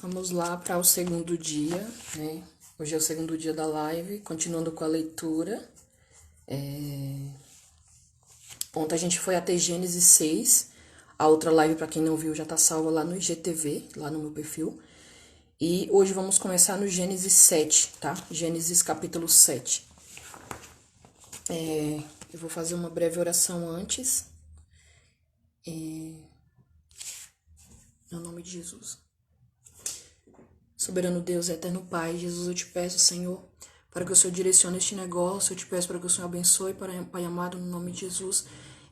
Vamos lá para o segundo dia, né? Hoje é o segundo dia da live, continuando com a leitura. Ontem a gente foi até Gênesis 6. A outra live, para quem não viu, já tá salva lá no IGTV, lá no meu perfil. E hoje vamos começar no Gênesis 7, tá? Gênesis capítulo 7. Eu vou fazer uma breve oração antes. No nome de Jesus. Soberano Deus, eterno Pai, Jesus, eu te peço, Senhor, para que o Senhor direcione este negócio, eu te peço para que o Senhor abençoe, Pai amado, no nome de Jesus,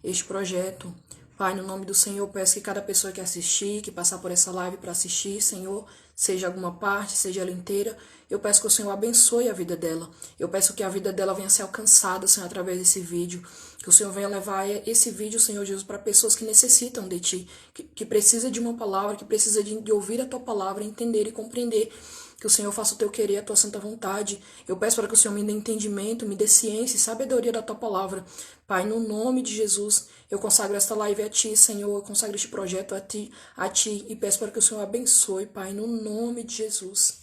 este projeto. Pai, no nome do Senhor, eu peço que cada pessoa que assistir, que passar por essa live para assistir, Senhor, seja alguma parte, seja ela inteira, eu peço que o Senhor abençoe a vida dela. Eu peço que a vida dela venha ser alcançada, Senhor, através desse vídeo. Que o Senhor venha levar esse vídeo, Senhor Jesus, para pessoas que necessitam de Ti, que precisa de uma palavra, que precisa de ouvir a Tua palavra, entender e compreender. Que o Senhor faça o Teu querer, a Tua santa vontade. Eu peço para que o Senhor me dê entendimento, me dê ciência e sabedoria da Tua palavra. Pai, no nome de Jesus, eu consagro esta live a Ti, Senhor. Eu consagro este projeto a Ti e peço para que o Senhor abençoe, Pai, no nome de Jesus.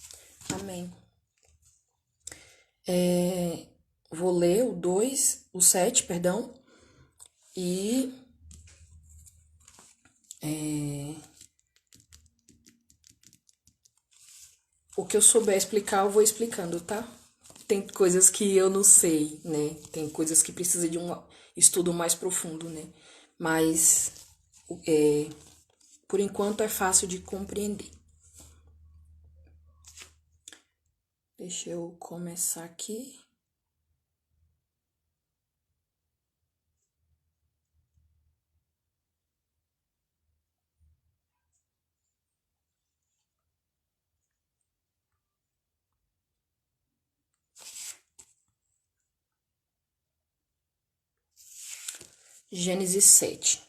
Amém. Vou ler o 7, perdão. E o que eu souber explicar, eu vou explicando, tá? Tem coisas que eu não sei, né? Tem coisas que precisam de um estudo mais profundo, né? Mas, por enquanto, é fácil de compreender. Deixa eu começar aqui. Gênesis 7.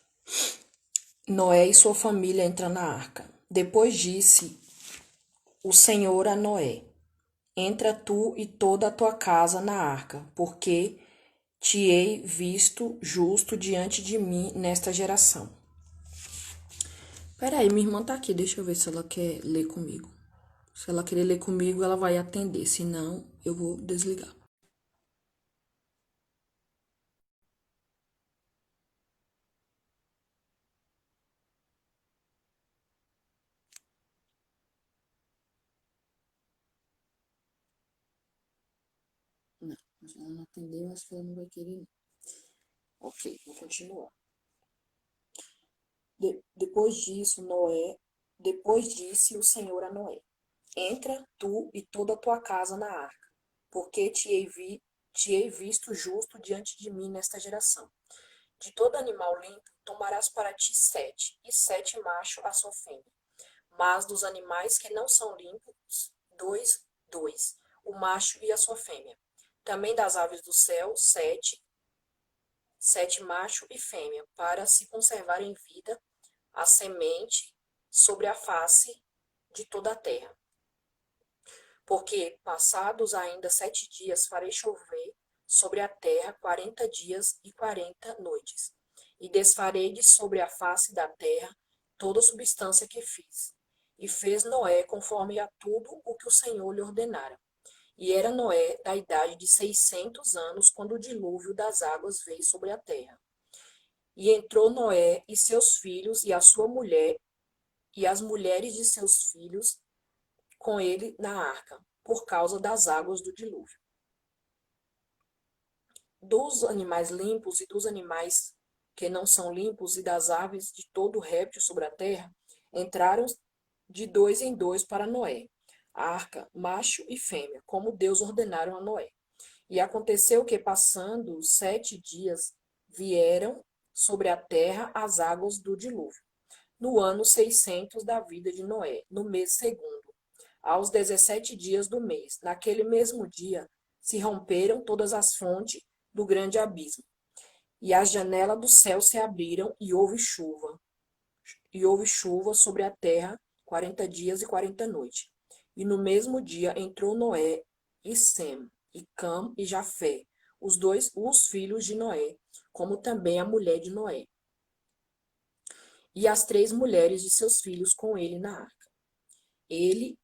Noé e sua família entram na arca. Depois disse o Senhor a Noé: Entra tu e toda a tua casa na arca, porque te hei visto justo diante de mim nesta geração. Peraí, minha irmã tá aqui, deixa eu ver se ela quer ler comigo. Se ela querer ler comigo, ela vai atender, senão eu vou desligar. Não, se ela não atender, eu acho que ela não vai querer. Não. Ok, vou continuar. Depois disse o Senhor a Noé: Entra tu e toda a tua casa na arca, porque te hei visto justo diante de mim nesta geração. De todo animal limpo tomarás para ti 7, e 7 machos a sua fêmea. Mas dos animais que não são limpos, dois, o macho e a sua fêmea. Também das aves do céu, 7 macho e fêmea, para se conservar em vida a semente sobre a face de toda a terra. Porque, passados ainda 7 dias, farei chover sobre a terra 40 dias e 40 noites, e desfarei de sobre a face da terra toda a substância que fiz. E fez Noé conforme a tudo o que o Senhor lhe ordenara. E era Noé da idade de 600 anos, quando o dilúvio das águas veio sobre a terra. E entrou Noé e seus filhos e a sua mulher e as mulheres de seus filhos com ele na arca, por causa das águas do dilúvio. Dos animais limpos e dos animais que não são limpos e das aves de todo réptil sobre a terra, entraram de 2 em 2 para Noé, a arca, macho e fêmea, como Deus ordenaram a Noé. E aconteceu que, passando 7 dias, vieram sobre a terra as águas do dilúvio, no ano 600 da vida de Noé, no mês segundo, aos 17 dias do mês. Naquele mesmo dia se romperam todas as fontes do grande abismo, e as janelas do céu se abriram, e houve chuva sobre a terra 40 dias e 40 noites. E no mesmo dia entrou Noé e Sem, e Cam e Jafé, os filhos de Noé, como também a mulher de Noé, e as 3 mulheres de seus filhos com ele na arca.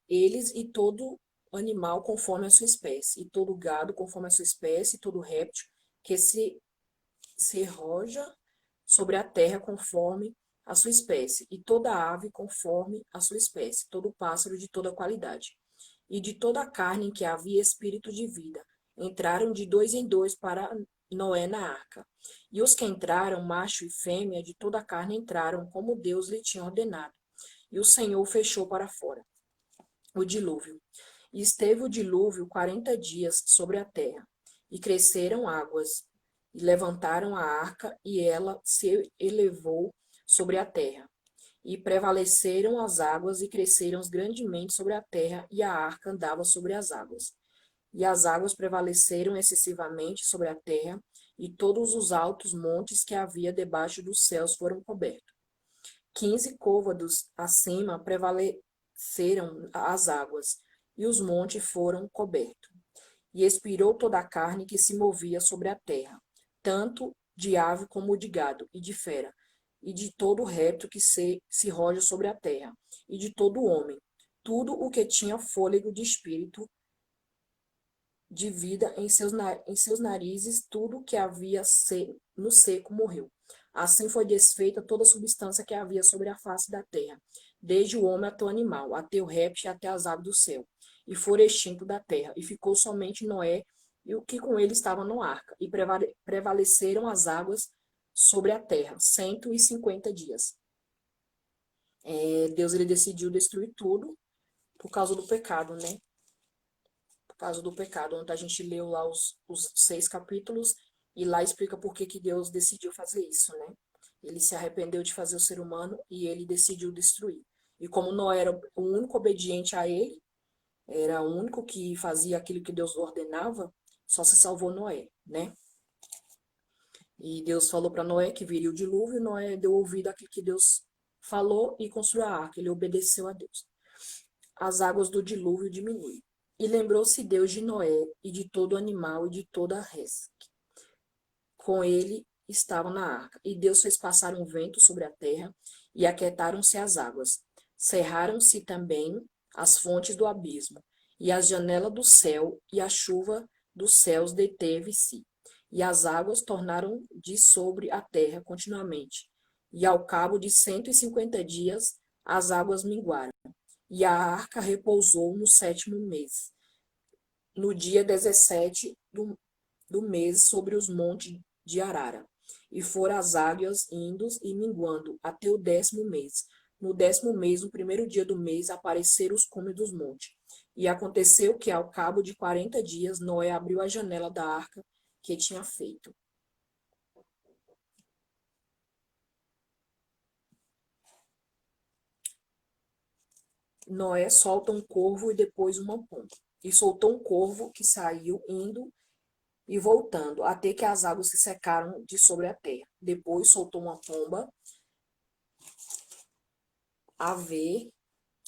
eles e todo animal conforme a sua espécie, e todo gado conforme a sua espécie, e todo réptil que se roja sobre a terra conforme a sua espécie, e toda ave conforme a sua espécie, todo pássaro de toda qualidade. E de toda a carne em que havia espírito de vida, entraram de dois em dois para Noé na arca. E os que entraram, macho e fêmea, de toda a carne entraram, como Deus lhe tinha ordenado. E o Senhor fechou para fora o dilúvio. E esteve o dilúvio 40 dias sobre a terra, e cresceram águas, e levantaram a arca, e ela se elevou sobre a terra. E prevaleceram as águas, e cresceram grandemente sobre a terra, e a arca andava sobre as águas. E as águas prevaleceram excessivamente sobre a terra, e todos os altos montes que havia debaixo dos céus foram cobertos. 15 côvados acima prevaleceram as águas, e os montes foram cobertos. E expirou toda a carne que se movia sobre a terra, tanto de ave como de gado, e de fera, e de todo réptil que se roja sobre a terra, e de todo homem. Tudo o que tinha fôlego de espírito, de vida em seus narizes, tudo que havia no seco morreu. Assim foi desfeita toda a substância que havia sobre a face da terra, desde o homem até o animal, até o réptil e até as aves do céu, e foram extintos da terra, e ficou somente Noé e o que com ele estava no arca, e prevaleceram as águas sobre a terra 150 dias. Deus ele decidiu destruir tudo por causa do pecado, né? Por causa do pecado. Ontem a gente leu lá os 6 capítulos e lá explica por que que Deus decidiu fazer isso, né? Ele se arrependeu de fazer o ser humano e ele decidiu destruir. E como Noé era o único obediente a ele, era o único que fazia aquilo que Deus ordenava, só se salvou Noé, né? E Deus falou para Noé que viria o dilúvio, Noé deu ouvido àquilo que Deus falou e construiu a arca, ele obedeceu a Deus. As águas do dilúvio diminuem. E lembrou-se Deus de Noé e de todo animal e de toda a res. Com ele estavam na arca. E Deus fez passar um vento sobre a terra, e aquietaram-se as águas. Cerraram-se também as fontes do abismo, e as janelas do céu, e a chuva dos céus deteve-se. E as águas tornaram de sobre a terra continuamente. E ao cabo de 150 dias, as águas minguaram. E a arca repousou no 7º mês, no dia 17 do mês, sobre os montes de Arara. E foram as águas indo e minguando até o 10º mês. No 10º mês, no primeiro dia do mês, apareceram os cumes dos montes. E aconteceu que, ao cabo de 40 dias, Noé abriu a janela da arca que tinha feito. Noé solta um corvo e depois uma pomba. E soltou um corvo que saiu indo e voltando, até que as águas se secaram de sobre a terra. Depois soltou uma pomba a ver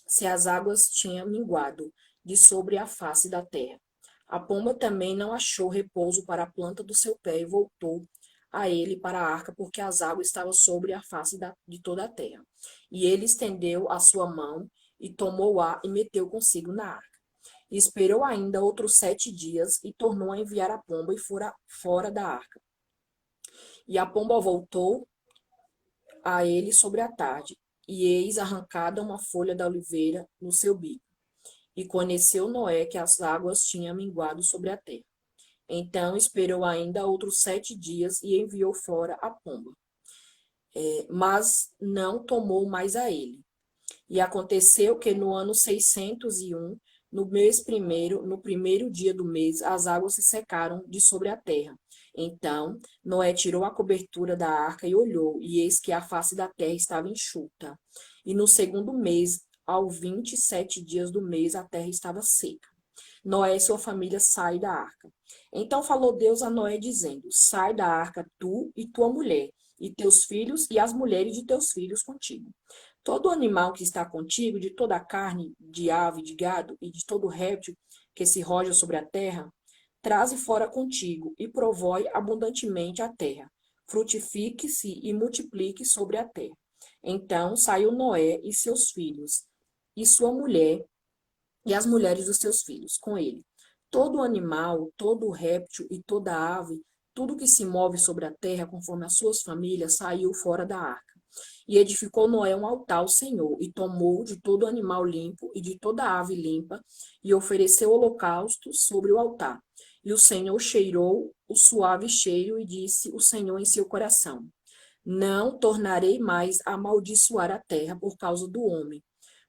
se as águas tinham minguado de sobre a face da terra. A pomba também não achou repouso para a planta do seu pé e voltou a ele para a arca, porque as águas estavam sobre a face de toda a terra. E ele estendeu a sua mão e tomou-a e meteu consigo na arca. E esperou ainda outros 7 dias e tornou a enviar a pomba e fora da arca. E a pomba voltou a ele sobre a tarde, e eis arrancada uma folha da oliveira no seu bico. E conheceu Noé que as águas tinham minguado sobre a terra. Então esperou ainda outros 7 dias e enviou fora a pomba. Mas não tomou mais a ele. E aconteceu que no ano 601, no mês primeiro, no primeiro dia do mês, as águas se secaram de sobre a terra. Então Noé tirou a cobertura da arca e olhou, e eis que a face da terra estava enxuta. E no segundo mês, aos 27 dias do mês, a terra estava seca. Noé e sua família saem da arca. Então falou Deus a Noé, dizendo: Sai da arca, tu e tua mulher, e teus filhos, e as mulheres de teus filhos contigo. Todo animal que está contigo, de toda a carne, de ave, de gado, e de todo réptil que se roja sobre a terra, traze fora contigo, e provói abundantemente a terra. Frutifique-se e multiplique sobre a terra. Então saiu Noé e seus filhos, e sua mulher, e as mulheres dos teus filhos com ele. Todo animal, todo réptil e toda ave, tudo que se move sobre a terra conforme as suas famílias, saiu fora da arca. E edificou Noé um altar ao Senhor, e tomou de todo animal limpo e de toda ave limpa, e ofereceu holocaustos sobre o altar. E o Senhor cheirou o suave cheiro, e disse o Senhor em seu coração: Não tornarei mais a amaldiçoar a terra por causa do homem,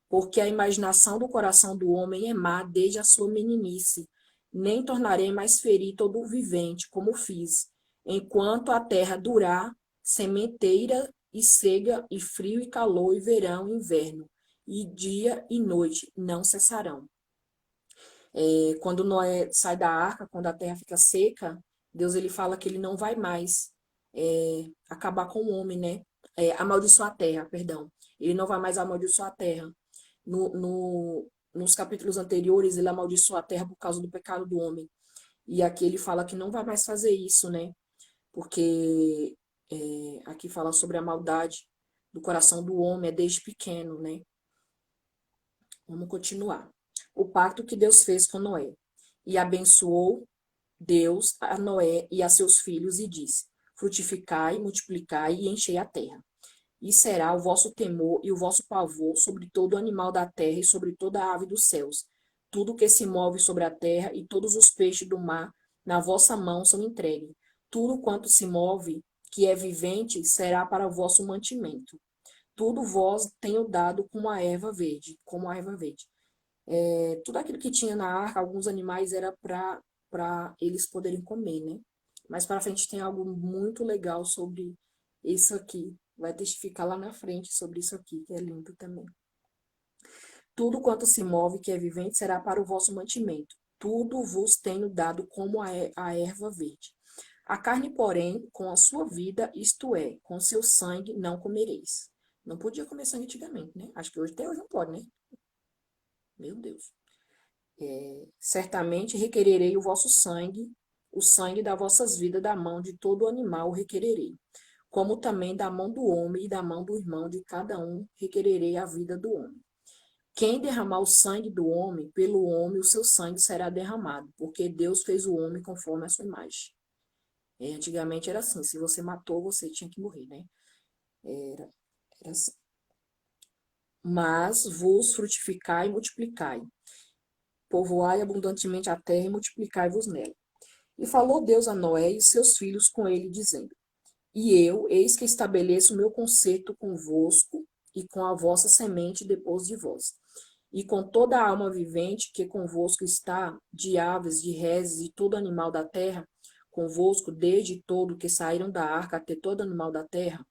porque a imaginação do coração do homem é má desde a sua meninice. Nem tornarei mais ferir todo o vivente, como fiz, enquanto a terra durar, sementeira e cega, e frio e calor, e verão e inverno, e dia e noite não cessarão. Quando Noé sai da arca, quando a terra fica seca, Deus ele fala que ele não vai mais acabar com o homem, né? Amaldiçoar a terra, perdão. Ele não vai mais amaldiçoar a terra. Nos capítulos anteriores, ele amaldiçoou a terra por causa do pecado do homem. E aqui ele fala que não vai mais fazer isso, né? Porque aqui fala sobre a maldade do coração do homem, é desde pequeno, né? Vamos continuar. O pacto que Deus fez com Noé. E abençoou Deus a Noé e a seus filhos e disse: Frutificai, multiplicai e enchei a terra. E será o vosso temor e o vosso pavor sobre todo animal da terra e sobre toda ave dos céus. Tudo que se move sobre a terra e todos os peixes do mar na vossa mão são entregues. Tudo quanto se move, que é vivente, será para o vosso mantimento. Tudo vós tenho dado como a erva verde, como a erva verde. Tudo aquilo que tinha na arca, alguns animais era para eles poderem comer, né? Mais para frente tem algo muito legal sobre isso aqui. Vai testificar lá na frente sobre isso aqui, que é lindo também. Tudo quanto se move, que é vivente, será para o vosso mantimento. Tudo vos tenho dado como a erva verde. A carne, porém, com a sua vida, isto é, com seu sangue, não comereis. Não podia comer sangue antigamente, né? Acho que hoje até hoje não pode, né? Meu Deus. Certamente requererei o vosso sangue, o sangue das vossas vidas da mão de todo animal requererei, como também da mão do homem e da mão do irmão de cada um requererei a vida do homem. Quem derramar o sangue do homem, pelo homem o seu sangue será derramado, porque Deus fez o homem conforme a sua imagem. Antigamente era assim, se você matou, você tinha que morrer, né? Era assim. Mas vos frutificai e multiplicai, povoai abundantemente a terra e multiplicai-vos nela. E falou Deus a Noé e seus filhos com ele, dizendo: E eu, eis que estabeleço o meu concerto convosco e com a vossa semente depois de vós, e com toda a alma vivente que convosco está, de aves, de reses e todo animal da terra, convosco desde todo que saíram da arca até todo animal da terra,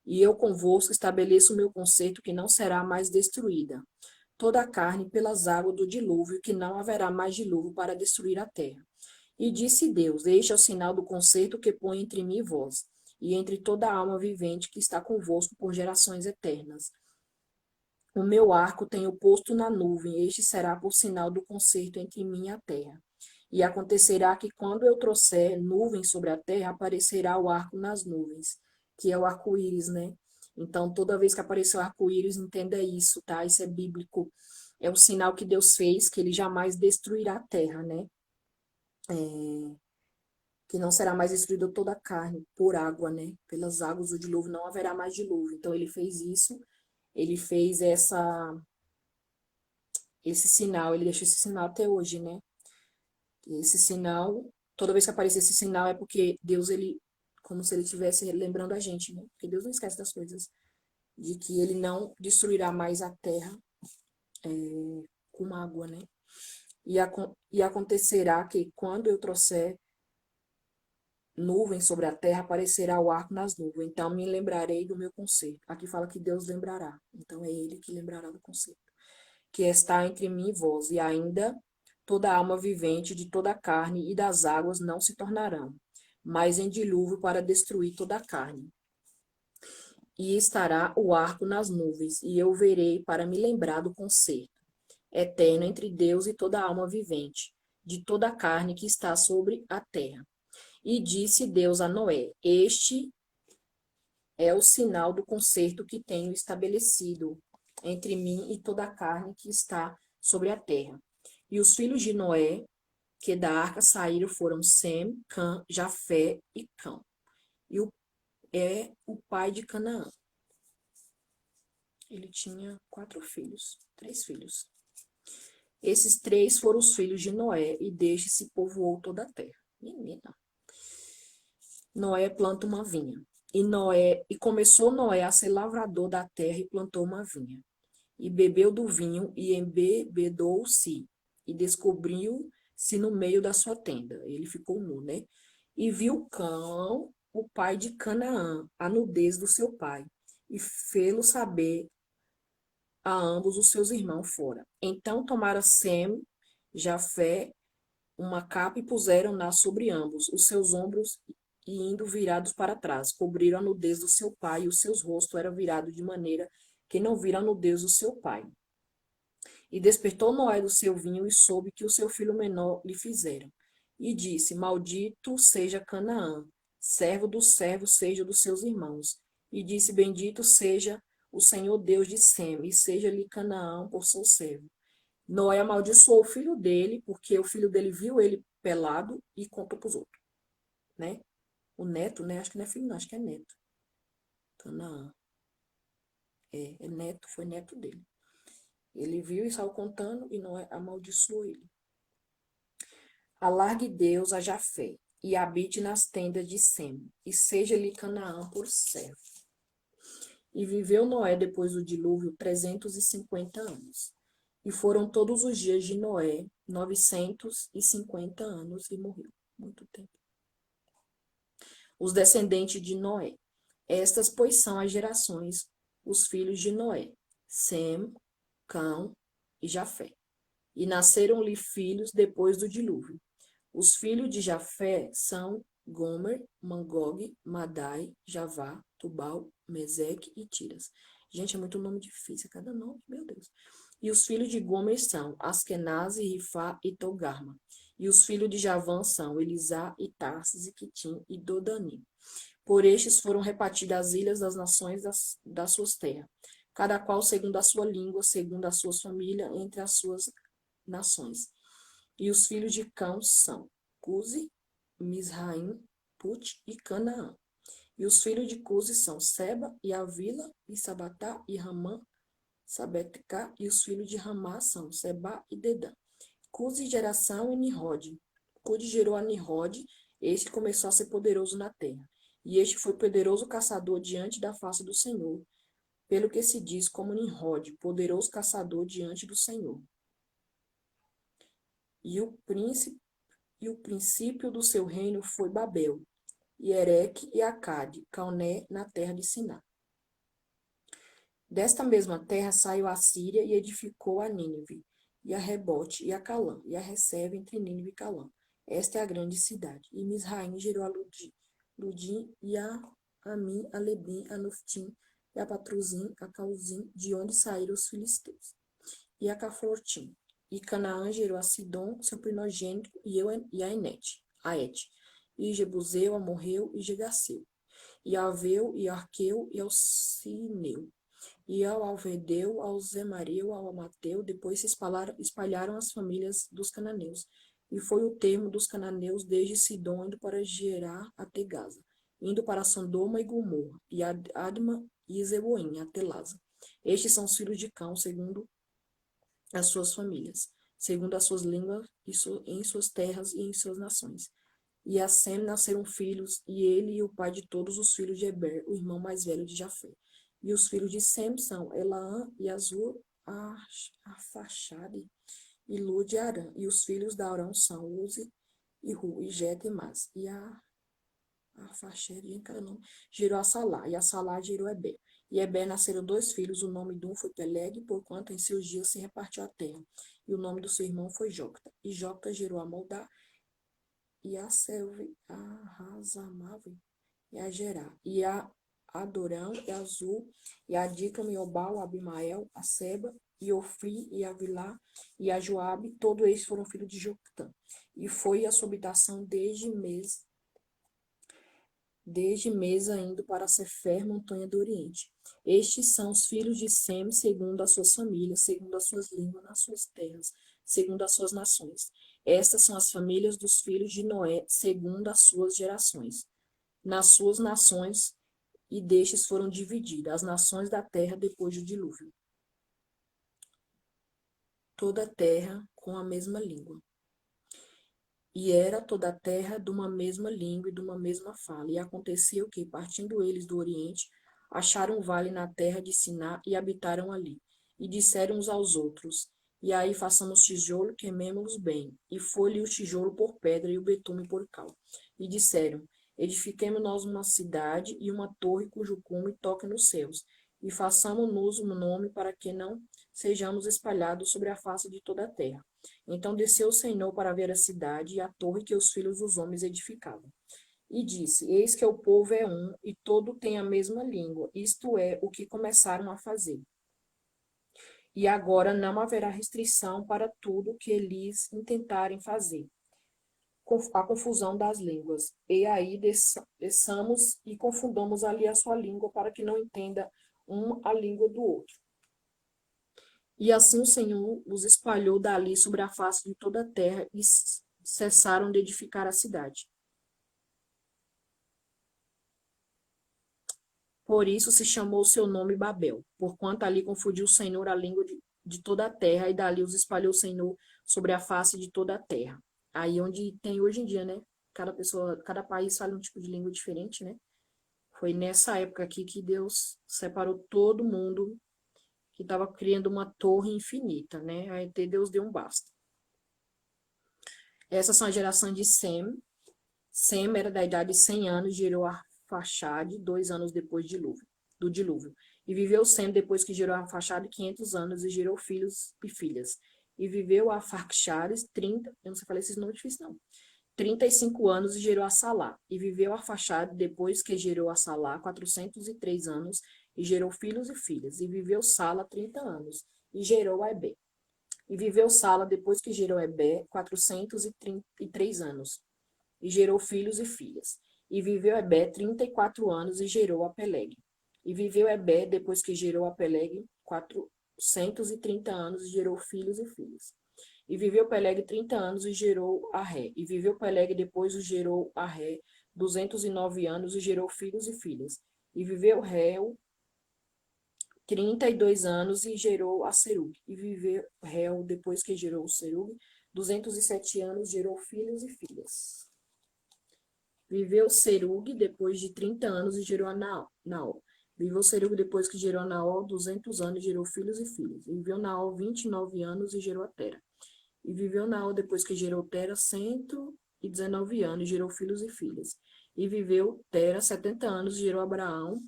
e eu convosco estabeleço o meu concerto que não será mais destruída. Toda a carne pelas águas do dilúvio, que não haverá mais dilúvio para destruir a terra. E disse Deus: Este é o sinal do concerto que põe entre mim e vós, e entre toda a alma vivente que está convosco por gerações eternas. O meu arco tenho posto na nuvem, este será por sinal do concerto entre mim e a terra. E acontecerá que quando eu trouxer nuvens sobre a terra, aparecerá o arco nas nuvens, que é o arco-íris, né? Então, toda vez que aparecer o arco-íris, entenda isso, tá? Isso é bíblico. É o sinal que Deus fez, que ele jamais destruirá a terra, né? Que não será mais destruída toda a carne por água, né? Pelas águas do dilúvio não haverá mais dilúvio. Então, ele fez isso, ele fez esse sinal, ele deixou esse sinal até hoje, né? E esse sinal, toda vez que aparecer esse sinal é porque Deus, ele, como se ele estivesse lembrando a gente, né? Porque Deus não esquece das coisas, de que ele não destruirá mais a terra com água, né? E acontecerá que quando eu trouxer nuvem sobre a terra, aparecerá o arco nas nuvens. Então me lembrarei do meu concerto. Aqui fala que Deus lembrará. Então é ele que lembrará do concerto. Que está entre mim e vós, e ainda toda alma vivente de toda a carne e das águas não se tornarão, mas em dilúvio para destruir toda a carne. E estará o arco nas nuvens, e eu verei para me lembrar do concerto eterno entre Deus e toda a alma vivente, de toda a carne que está sobre a terra. E disse Deus a Noé: Este é o sinal do concerto que tenho estabelecido entre mim e toda a carne que está sobre a terra. E os filhos de Noé, que da arca saíram, foram Sem, Cã, Jafé e Cão. E o pai de Canaã. Ele tinha 3 filhos. Esses 3 foram os filhos de Noé, e destes se povoou toda a terra. Menina. Noé planta uma vinha. E começou Noé a ser lavrador da terra e plantou uma vinha. E bebeu do vinho e embebedou-se e descobriu-se no meio da sua tenda. Ele ficou nu, né? E viu Cão, o pai de Canaã, a nudez do seu pai, e fê-lo saber a ambos os seus irmãos fora. Então tomaram Sem, Jafé, uma capa e puseram-na sobre ambos os seus ombros, e indo virados para trás, cobriram a nudez do seu pai, e os seus rostos eram virados de maneira que não viram a nudez do seu pai. E despertou Noé do seu vinho e soube que o seu filho menor lhe fizeram. E disse: Maldito seja Canaã, servo dos servos seja dos seus irmãos. E disse: Bendito seja o Senhor Deus de Sem, e seja-lhe Canaã por seu servo. Noé amaldiçoou o filho dele, porque o filho dele viu ele pelado e contou para os outros, né? O neto, né? Acho que não é filho, não, acho que é neto. Canaã. É neto, foi neto dele. Ele viu e saiu contando, e Noé amaldiçoou ele. Alargue Deus a Jafé, e habite nas tendas de Sem, e seja-lhe Canaã por servo. E viveu Noé depois do dilúvio 350 anos. E foram todos os dias de Noé 950 anos, e morreu. Muito tempo. Os descendentes de Noé. Estas, pois, são as gerações, os filhos de Noé: Sem, Cão e Jafé. E nasceram-lhe filhos depois do dilúvio. Os filhos de Jafé são Gomer, Magog, Madai, Javá, Tubal, Meseque e Tiras. Gente, é muito nome difícil, cada nome, meu Deus. E os filhos de Gomer são Askenaz, Rifá e Togarma. E os filhos de Javã são Elisá e Tarsis e Quitim e Dodani. Por estes foram repartidas as ilhas das nações das suas terras, cada qual segundo a sua língua, segundo as suas famílias, entre as suas nações. E os filhos de Cão são Cuzi, Misraim, Put e Canaã. E os filhos de Cuzi são Seba e Avila e Sabatá e Ramã, Sabetecá. E os filhos de Ramá são Seba e Dedã. Cuzi geração e Nirode. Cuzi gerou a Nirode, este começou a ser poderoso na terra. E este foi poderoso caçador diante da face do Senhor, pelo que se diz como Nimrod, poderoso caçador diante do Senhor. E o princípio do seu reino foi Babel, e Ereque e Acade, Calné, na terra de Siná. Desta mesma terra saiu a Síria e edificou a Nínive, e a Rebote, e a Calã, e a recebe entre Nínive e Calã. Esta é a grande cidade. E Misraim gerou a Ludim, e a Amim, a Lebim, a Nuftim, e a Patruzim, a Cauzim, de onde saíram os filisteus. E a Caflotim. E Canaã gerou a Sidom, seu primogênito, e a Enete, a Et. E Jebuseu, Amorreu e Gegaceu. E a Aveu, e a Arqueu, e ao Sineu. E ao Alvedeu, ao Zemareu, ao Amateu, depois se espalharam as famílias dos cananeus. E foi o termo dos cananeus desde Sidom, indo para Gerar até Gaza, indo para Sodoma e Gomorra, e Adma e Zeboim, até Laza. Estes são os filhos de Cão, segundo as suas famílias, segundo as suas línguas, em suas terras e em suas nações. E a Sem nasceram filhos, e ele e o pai de todos os filhos de Eber, o irmão mais velho de Jafé. E os filhos de Sem são Elaã e Azur, Arfaxade e Lud e Arã. E os filhos da Arão são Uzi e Ru, e Jet e Mas. E a Arfaxade, cada nome, gerou a Salá, e a Salá gerou Eber. E Eber nasceram 2 filhos, o nome de um foi Peleg, porquanto em seus dias se repartiu a terra. E o nome do seu irmão foi Jocta. E Jocta gerou a Moldá, e a Selve, a Razamave, e a Gerá, e a Adorão, e a Azul, e a Dicam, e Obal, a Abimael, a Seba, e Ofri, e a Vilá, e a Joabe, todos eles foram filhos de Joctã. E foi a sua habitação desde desde Mesa indo para Sefer, montanha do Oriente. Estes são os filhos de Sem, segundo as suas famílias, segundo as suas línguas, nas suas terras, segundo as suas nações. Estas são as famílias dos filhos de Noé, segundo as suas gerações, nas suas nações, e destes foram divididas as nações da terra depois do dilúvio. Toda a terra com a mesma língua. E era toda a terra de uma mesma língua e de uma mesma fala. E acontecia o que, partindo eles do Oriente, acharam um vale na terra de Siná e habitaram ali. E disseram uns aos outros: E aí façamos tijolo, queimemo-los bem. E foi-lhe o tijolo por pedra e o betume por cal. E disseram: Edifiquemo nós uma cidade e uma torre cujo cume toque nos céus. E façamos-nos um nome para que não sejamos espalhados sobre a face de toda a terra. Então desceu o Senhor para ver a cidade e a torre que os filhos dos homens edificavam. E disse: Eis que o povo é um, e todo tem a mesma língua, isto é, o que começaram a fazer. E agora não haverá restrição para tudo que eles intentarem fazer. A confusão das línguas. E aí desçamos e confundamos ali a sua língua, para que não entenda um a língua do outro. E assim o Senhor os espalhou dali sobre a face de toda a terra e cessaram de edificar a cidade. Por isso se chamou o seu nome Babel, porquanto ali confundiu o Senhor a língua de toda a terra, e dali os espalhou o Senhor sobre a face de toda a terra. Aí onde tem hoje em dia, né? Cada pessoa, cada país fala um tipo de língua diferente, né? Foi nessa época aqui que Deus separou todo mundo, que estava criando uma torre infinita, né? Aí Deus deu um basta. Essas são a geração de Sem. Sem era da idade de 100 anos, gerou Arfaxade 2 anos depois do dilúvio. E viveu Sem depois que gerou Arfaxade 500 anos e gerou filhos e filhas. E viveu Arfaxade 30, eu não sei falar esses nomes difíceis não, 35 anos e gerou a Salá. E viveu Arfaxade depois que gerou a Salá 403 anos e gerou filhos e filhas. E viveu Sala 30 anos e gerou a Ebé. E viveu Sala depois que gerou Ebé 433 anos e gerou filhos e filhas. E viveu Ebé 34 anos e gerou a Peleg. E viveu Ebé depois que gerou a Peleg 430 anos e gerou filhos e filhas. E viveu Peleg 30 anos e gerou a Ré. E viveu Peleg depois e gerou a Ré 209 anos e gerou filhos e filhas. E viveu Réu 32 anos e gerou a Serug. E viveu Réu depois que gerou o Serug 207 anos, gerou filhos e filhas. Viveu Serug depois de 30 anos e gerou a Naó. Viveu Serug depois que gerou a Naó 200 anos e gerou filhos e filhas. E viveu Naó 29 anos e gerou a Tera. E viveu Naó depois que gerou Tera 119 anos e gerou filhos e filhas. E viveu Tera 70 anos e gerou Abraão,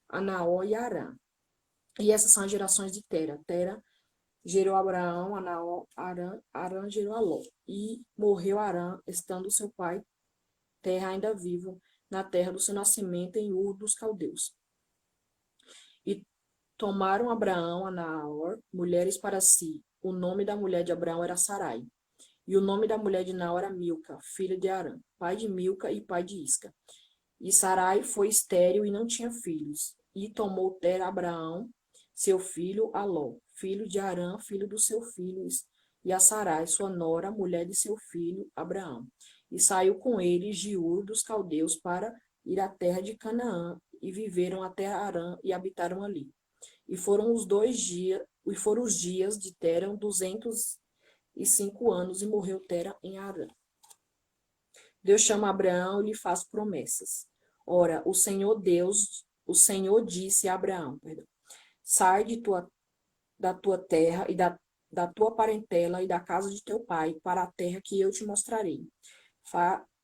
a Naó e a Arã. E essas são as gerações de Tera. Tera gerou Abraão, a Naó, Arã gerou a Ló. E morreu Arã, estando seu pai Terra ainda vivo, na terra do seu nascimento, em Ur dos Caldeus. E tomaram Abraão, a Naor, mulheres para si. O nome da mulher de Abraão era Sarai. E o nome da mulher de Naor era Milca, filha de Arã, pai de Milca e pai de Isca. E Sarai foi estéril e não tinha filhos. E tomou Tera Abraão, seu filho, Aló, filho de Arã, filho do seu filho, e a Sarai, sua nora, mulher de seu filho, Abraão. E saiu com eles de Ur dos Caldeus para ir à terra de Canaã, e viveram até Arã e habitaram ali. E foram os dias de Tera 205 anos, e morreu Tera em Arã. Deus chama Abraão e lhe faz promessas. Ora, o Senhor disse a Abraão, sai da tua terra e da tua parentela e da casa de teu pai para a terra que eu te mostrarei.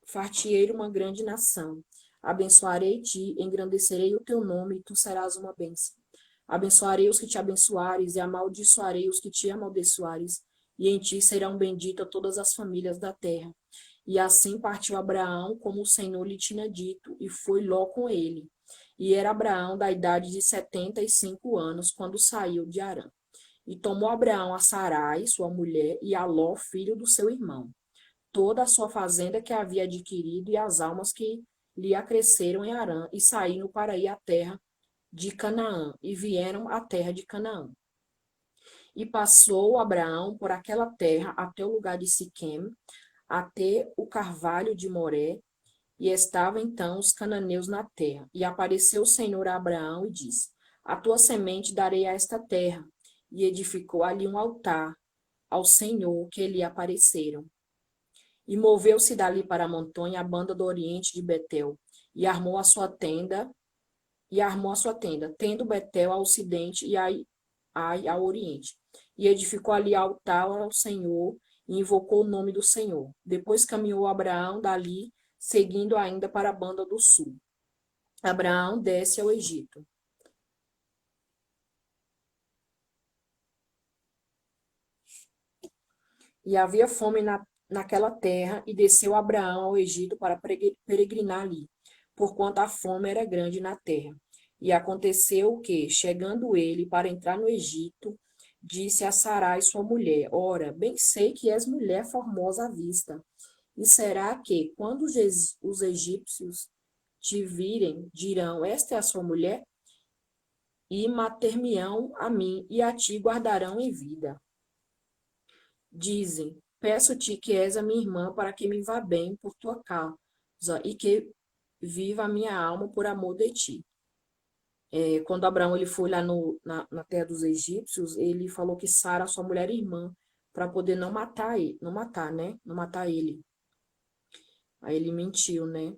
Far-te-ei uma grande nação. Abençoarei-te, engrandecerei o teu nome, e tu serás uma bênção. Abençoarei os que te abençoares, e amaldiçoarei os que te amaldiçoares, e em ti serão benditas todas as famílias da terra. E assim partiu Abraão, como o Senhor lhe tinha dito, e foi Ló com ele. E era Abraão da idade de 75 anos, quando saiu de Harã. E tomou Abraão a Sarai, sua mulher, e a Ló, filho do seu irmão, toda a sua fazenda que havia adquirido e as almas que lhe acresceram em Harã e saíram para ir à terra de Canaã, e vieram à terra de Canaã. E passou Abraão por aquela terra até o lugar de Siquém, até o carvalho de Moré, e estavam então os cananeus na terra. E apareceu o Senhor a Abraão e disse: A tua semente darei a esta terra. E edificou ali um altar ao Senhor que lhe apareceram. E moveu-se dali para a montanha, a banda do oriente de Betel, e armou a sua tenda, tendo Betel ao ocidente e Ai ao oriente. E edificou ali altar ao Senhor, e invocou o nome do Senhor. Depois caminhou Abraão dali, seguindo ainda para a banda do sul. Abraão desce ao Egito. E havia fome naquela terra, e desceu Abraão ao Egito para peregrinar ali, porquanto a fome era grande na terra. E aconteceu que, chegando ele para entrar no Egito, disse a Sarai, sua mulher: Ora, bem sei que és mulher formosa à vista. E será que, quando os egípcios te virem, dirão: Esta é a sua mulher? E mater-me-ão a mim, e a ti guardarão em vida. Dizem: Peço-te que és a minha irmã, para que me vá bem por tua causa, e que viva a minha alma por amor de ti. Quando Abraão ele foi lá na terra dos egípcios, ele falou que Sara, sua mulher e irmã, para poder não matar ele, não matar, né? Não matar ele. Aí ele mentiu, né?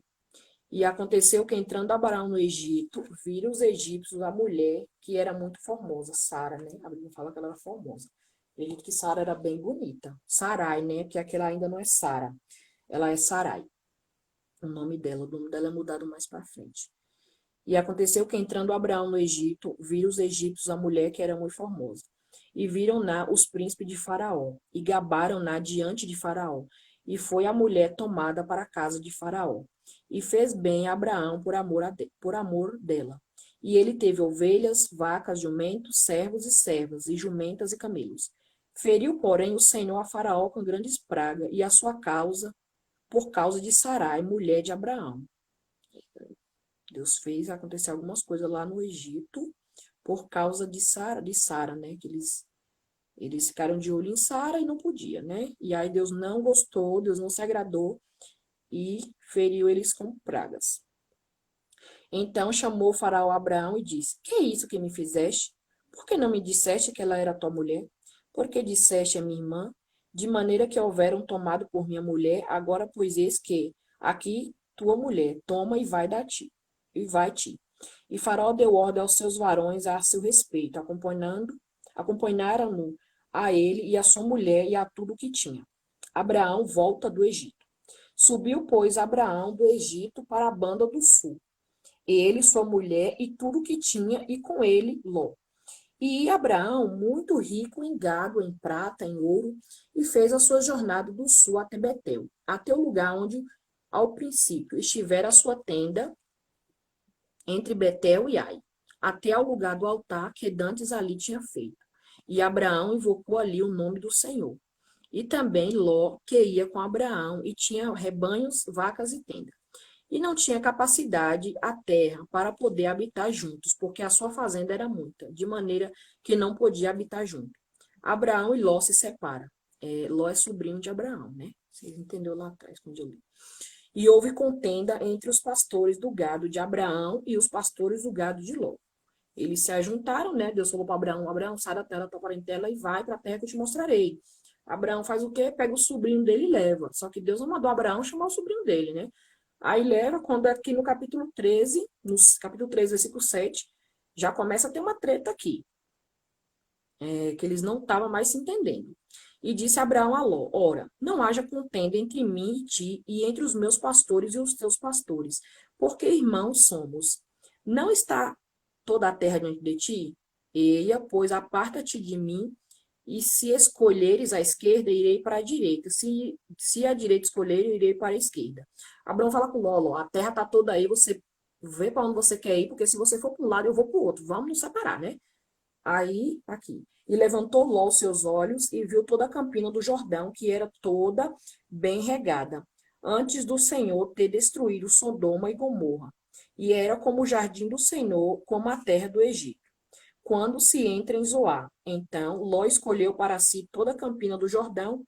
E aconteceu que, entrando Abraão no Egito, viram os egípcios a mulher que era muito formosa, Sara, né? A Bíblia fala que ela era formosa. Acredito que Sara era bem bonita. Sarai, né? Porque aquela ainda não é Sara. Ela é Sarai. O nome dela é mudado mais para frente. E aconteceu que, entrando Abraão no Egito, viram os egípcios a mulher que era muito formosa. E viram-na os príncipes de Faraó, e gabaram-na diante de Faraó. E foi a mulher tomada para a casa de Faraó. E fez bem a Abraão por amor dela. E ele teve ovelhas, vacas, jumentos, servos e servas, e jumentas e camelos. Feriu, porém, o Senhor a Faraó com grandes pragas, e a sua causa, por causa de Sarai, mulher de Abraão. Deus fez acontecer algumas coisas lá no Egito por causa de Sara, né? Que eles ficaram de olho em Sara e não podia, né? E aí Deus não gostou, Deus não se agradou e feriu eles com pragas. Então chamou o Faraó Abraão e disse: Que é isso que me fizeste? Por que não me disseste que ela era tua mulher? Porque disseste a minha irmã, de maneira que houveram tomado por minha mulher, agora pois eis que aqui tua mulher, toma e vai da ti e vai-te. E Faraó deu ordem aos seus varões a seu respeito, acompanharam-no a ele e a sua mulher e a tudo o que tinha. Abraão volta do Egito. Subiu, pois, Abraão do Egito para a banda do sul, ele, sua mulher e tudo o que tinha, e com ele Ló. E Abraão, muito rico em gado, em prata, em ouro, e fez a sua jornada do sul até Betel, até o lugar onde, ao princípio, estivera a sua tenda, entre Betel e Ai, até ao lugar do altar que dantes ali tinha feito. E Abraão invocou ali o nome do Senhor. E também Ló, que ia com Abraão, e tinha rebanhos, vacas e tendas. E não tinha capacidade a terra para poder habitar juntos, porque a sua fazenda era muita, de maneira que não podia habitar junto. Abraão e Ló se separam. Ló é sobrinho de Abraão, né? Vocês entenderam lá atrás, quando eu li. E houve contenda entre os pastores do gado de Abraão e os pastores do gado de Ló. Eles se ajuntaram, né? Deus falou para Abraão: Abraão, sai da terra da tua parentela e vai para a terra que eu te mostrarei. Abraão faz o quê? Pega o sobrinho dele e leva. Só que Deus não mandou Abraão chamar o sobrinho dele, né? Aí leva, quando aqui no capítulo 13, versículo 7, já começa a ter uma treta aqui. Que eles não estavam mais se entendendo. E disse Abraão a Ló: Ora, não haja contenda entre mim e ti, e entre os meus pastores e os teus pastores, porque irmãos somos. Não está toda a terra diante de ti? Eia, pois aparta-te de mim, e se escolheres a esquerda, irei para a direita. Se a direita escolher, eu irei para a esquerda. Abraão fala com Ló: a terra está toda aí, você vê para onde você quer ir, porque se você for para um lado, eu vou para o outro. Vamos nos separar, né? Aí, aqui. E levantou Ló os seus olhos e viu toda a campina do Jordão, que era toda bem regada, antes do Senhor ter destruído Sodoma e Gomorra, e era como o jardim do Senhor, como a terra do Egito. Quando se entra em Zoar, então Ló escolheu para si toda a campina do Jordão,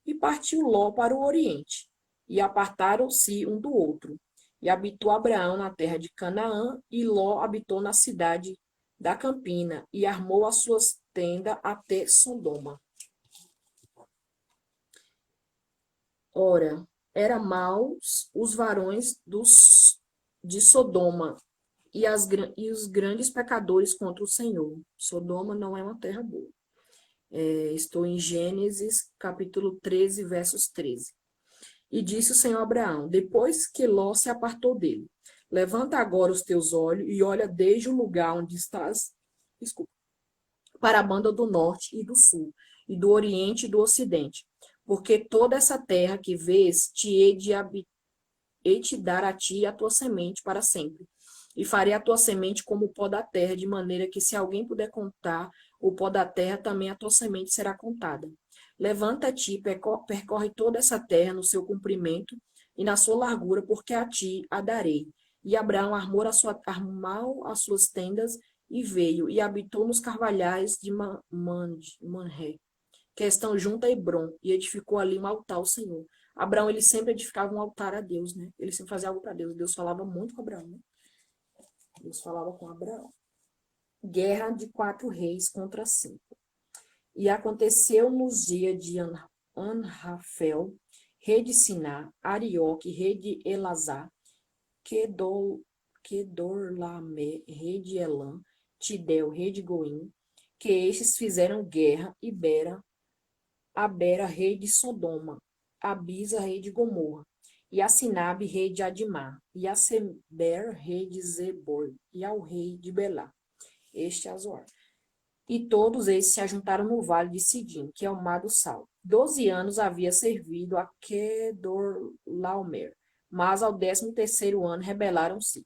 e partiu Ló para o oriente, e apartaram-se um do outro. E habitou Abraão na terra de Canaã, e Ló habitou na cidade da campina, e armou as suas tendas até Sodoma. Ora, eram maus os varões de Sodoma e os grandes pecadores contra o Senhor. Sodoma não é uma terra boa. Estou em Gênesis, capítulo 13, versos 13. E disse o Senhor a Abraão, depois que Ló se apartou dele: levanta agora os teus olhos e olha desde o lugar onde estás, desculpa, para a banda do norte e do sul, e do oriente e do ocidente. Porque toda essa terra que vês hei te dar a ti e a tua semente para sempre. E farei a tua semente como o pó da terra, de maneira que se alguém puder contar o pó da terra, também a tua semente será contada. Levanta-te, percorre toda essa terra no seu comprimento e na sua largura, porque a ti a darei. E Abraão armou as suas tendas e veio, e habitou nos carvalhais de Manré, que estão junto a Hebrom, e edificou ali um altar ao Senhor. Abraão, ele sempre edificava um altar a Deus, né? Ele sempre fazia algo para Deus. Deus falava muito com Abraão, né? Deus falava com Abraão. Guerra de 4 reis contra 5. E aconteceu nos dias de Anrafel, rei de Siná, Arioque, rei de Elazar, Kedorlamer, rei de Elã, Tidel, rei de Goim, que estes fizeram guerra, e Abera, rei de Sodoma, Abisa, rei de Gomorra, e a Sinabe, rei de Adimá, e a Seber, rei de Zebor, e ao rei de Belá, este é Azoar. E todos esses se ajuntaram no vale de Sidim, que é o mar do sal. 12 anos havia servido a Kedorlaomer, mas ao 13º ano rebelaram-se.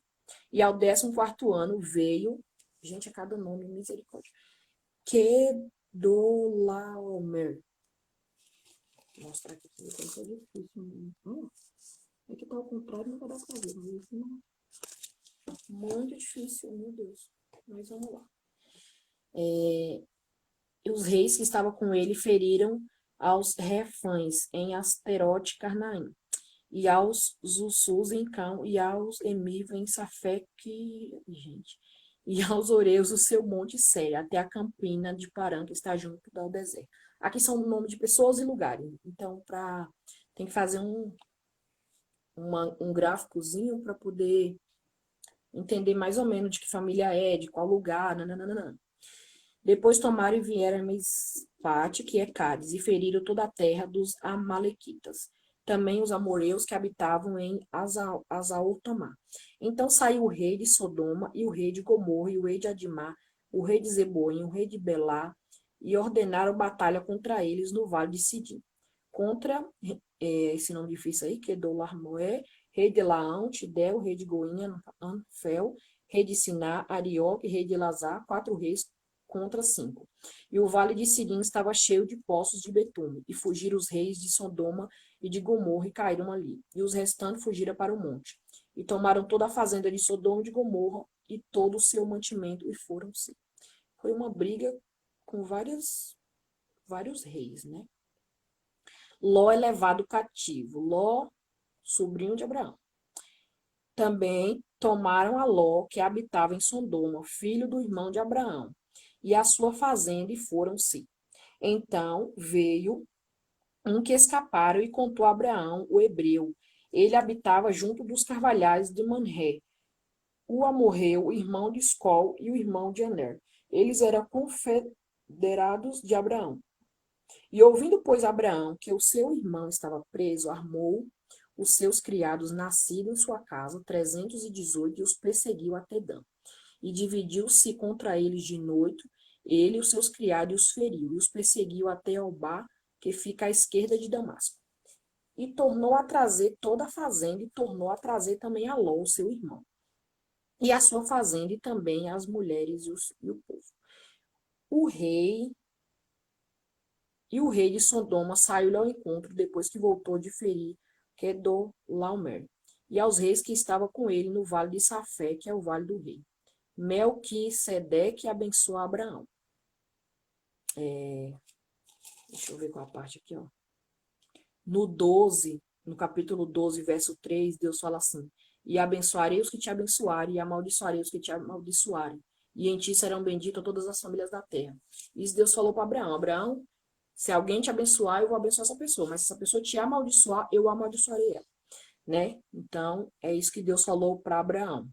E ao 14º ano veio, gente, a cada nome, misericórdia, Kedorlaomer. Vou mostrar aqui para vocês, é difícil. É que tá ao contrário, não vai dar pra ver, mas isso não é muito difícil, meu Deus. Mas vamos lá. E os reis que estavam com ele feriram aos refães em Asterote Carnaim, e aos Zussus em Cão, e aos Emiv em Safeque, gente, e aos Oreus o seu monte Séria, até a campina de Parã, que está junto ao deserto. Aqui são o nome de pessoas e lugares. Então, tem que fazer um gráficozinho para poder entender mais ou menos de que família é, de qual lugar, nananana. Depois tomaram e vieram a Mispate, que é Cádiz, e feriram toda a terra dos Amalequitas. Também os amoreus que habitavam em Azaor-Tamar. Então saiu o rei de Sodoma, e o rei de Gomorra, e o rei de Adimá, o rei de Zeboim, o rei de Belá, e ordenaram batalha contra eles no vale de Sidim. Contra, esse nome difícil aí, Kedorlaomer, rei de Laão, Tidel, rei de Goinha, Anfel, rei de Siná, Arioque, rei de Elazar, 4 reis contra 5. E o vale de Sidim estava cheio de poços de betume, e fugiram os reis de Sodoma e de Gomorra e caíram ali. E os restantes fugiram para o monte. E tomaram toda a fazenda de Sodoma e de Gomorra e todo o seu mantimento e foram-se. Foi uma briga com vários reis, né? Ló é levado cativo. Ló, sobrinho de Abraão. Também tomaram a Ló, que habitava em Sodoma, filho do irmão de Abraão, e a sua fazenda, e foram-se. Então veio um que escaparam e contou a Abraão, o hebreu. Ele habitava junto dos carvalhais de Manré, o amorreu, o irmão de Escol e o irmão de Aner. Eles eram confederados de Abraão. E ouvindo, pois, Abraão que o seu irmão estava preso, armou os seus criados nascidos em sua casa, 318, e os perseguiu até Dan. E dividiu-se contra eles de noite, ele e os seus criados, e os feriu, e os perseguiu até Obá, que fica à esquerda de Damasco. E tornou a trazer toda a fazenda, e tornou a trazer também a Ló, o seu irmão, e a sua fazenda, e também as mulheres e o povo. O rei de Sodoma saiu-lhe ao encontro depois que voltou de ferir Kedorlaomer, e aos reis que estavam com ele no vale de Safé, que é o vale do rei. Melquisedeque abençoou Abraão. Deixa eu ver qual a parte aqui, ó. No capítulo 12, verso 3, Deus fala assim: E abençoarei os que te abençoarem, e amaldiçoarei os que te amaldiçoarem. E em ti serão benditas todas as famílias da terra. Isso Deus falou para Abraão: Abraão, se alguém te abençoar, eu vou abençoar essa pessoa. Mas se essa pessoa te amaldiçoar, eu amaldiçoarei ela. Né? Então, é isso que Deus falou para Abraão.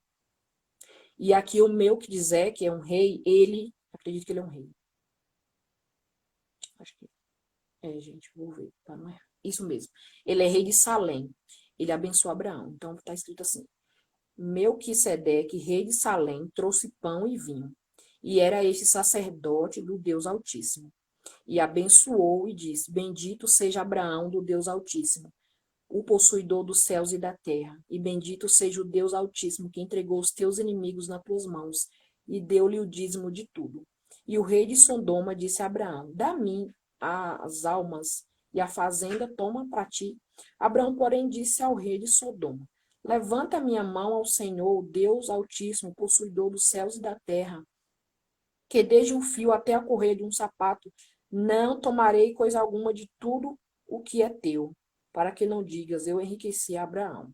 E aqui o Melquisedeque, que é um rei, ele, acredito que ele é um rei. Acho que gente, vou ver, tá? Não é? Isso mesmo. Ele é rei de Salém. Ele abençoou Abraão. Então está escrito assim: Melquisedeque, rei de Salém, trouxe pão e vinho. E era este sacerdote do Deus Altíssimo. E abençoou e disse: Bendito seja Abraão do Deus Altíssimo, o possuidor dos céus e da terra. E bendito seja o Deus Altíssimo, que entregou os teus inimigos nas tuas mãos e deu-lhe o dízimo de tudo. E o rei de Sodoma disse a Abraão: Dá-me as almas e a fazenda toma para ti. Abraão, porém, disse ao rei de Sodoma: Levanta minha mão ao Senhor, Deus Altíssimo, possuidor dos céus e da terra, que desde um fio até a correia de um sapato, não tomarei coisa alguma de tudo o que é teu, para que não digas, eu enriqueci Abraão.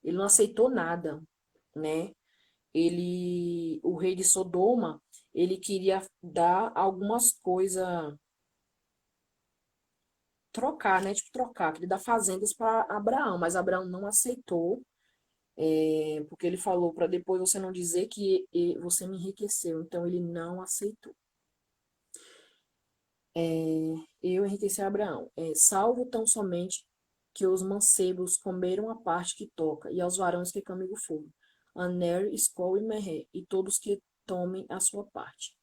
Ele não aceitou nada, né? O rei de Sodoma, ele queria dar algumas coisas, trocar, né? Tipo, trocar, queria dar fazendas para Abraão, mas Abraão não aceitou, porque ele falou para depois você não dizer que você me enriqueceu. Então ele não aceitou. Eu enriqueci Abraão. Salvo tão somente que os mancebos comeram a parte que toca, e aos varões que comigo foram. Aner, Escol e Merré, e todos que tomem a sua parte.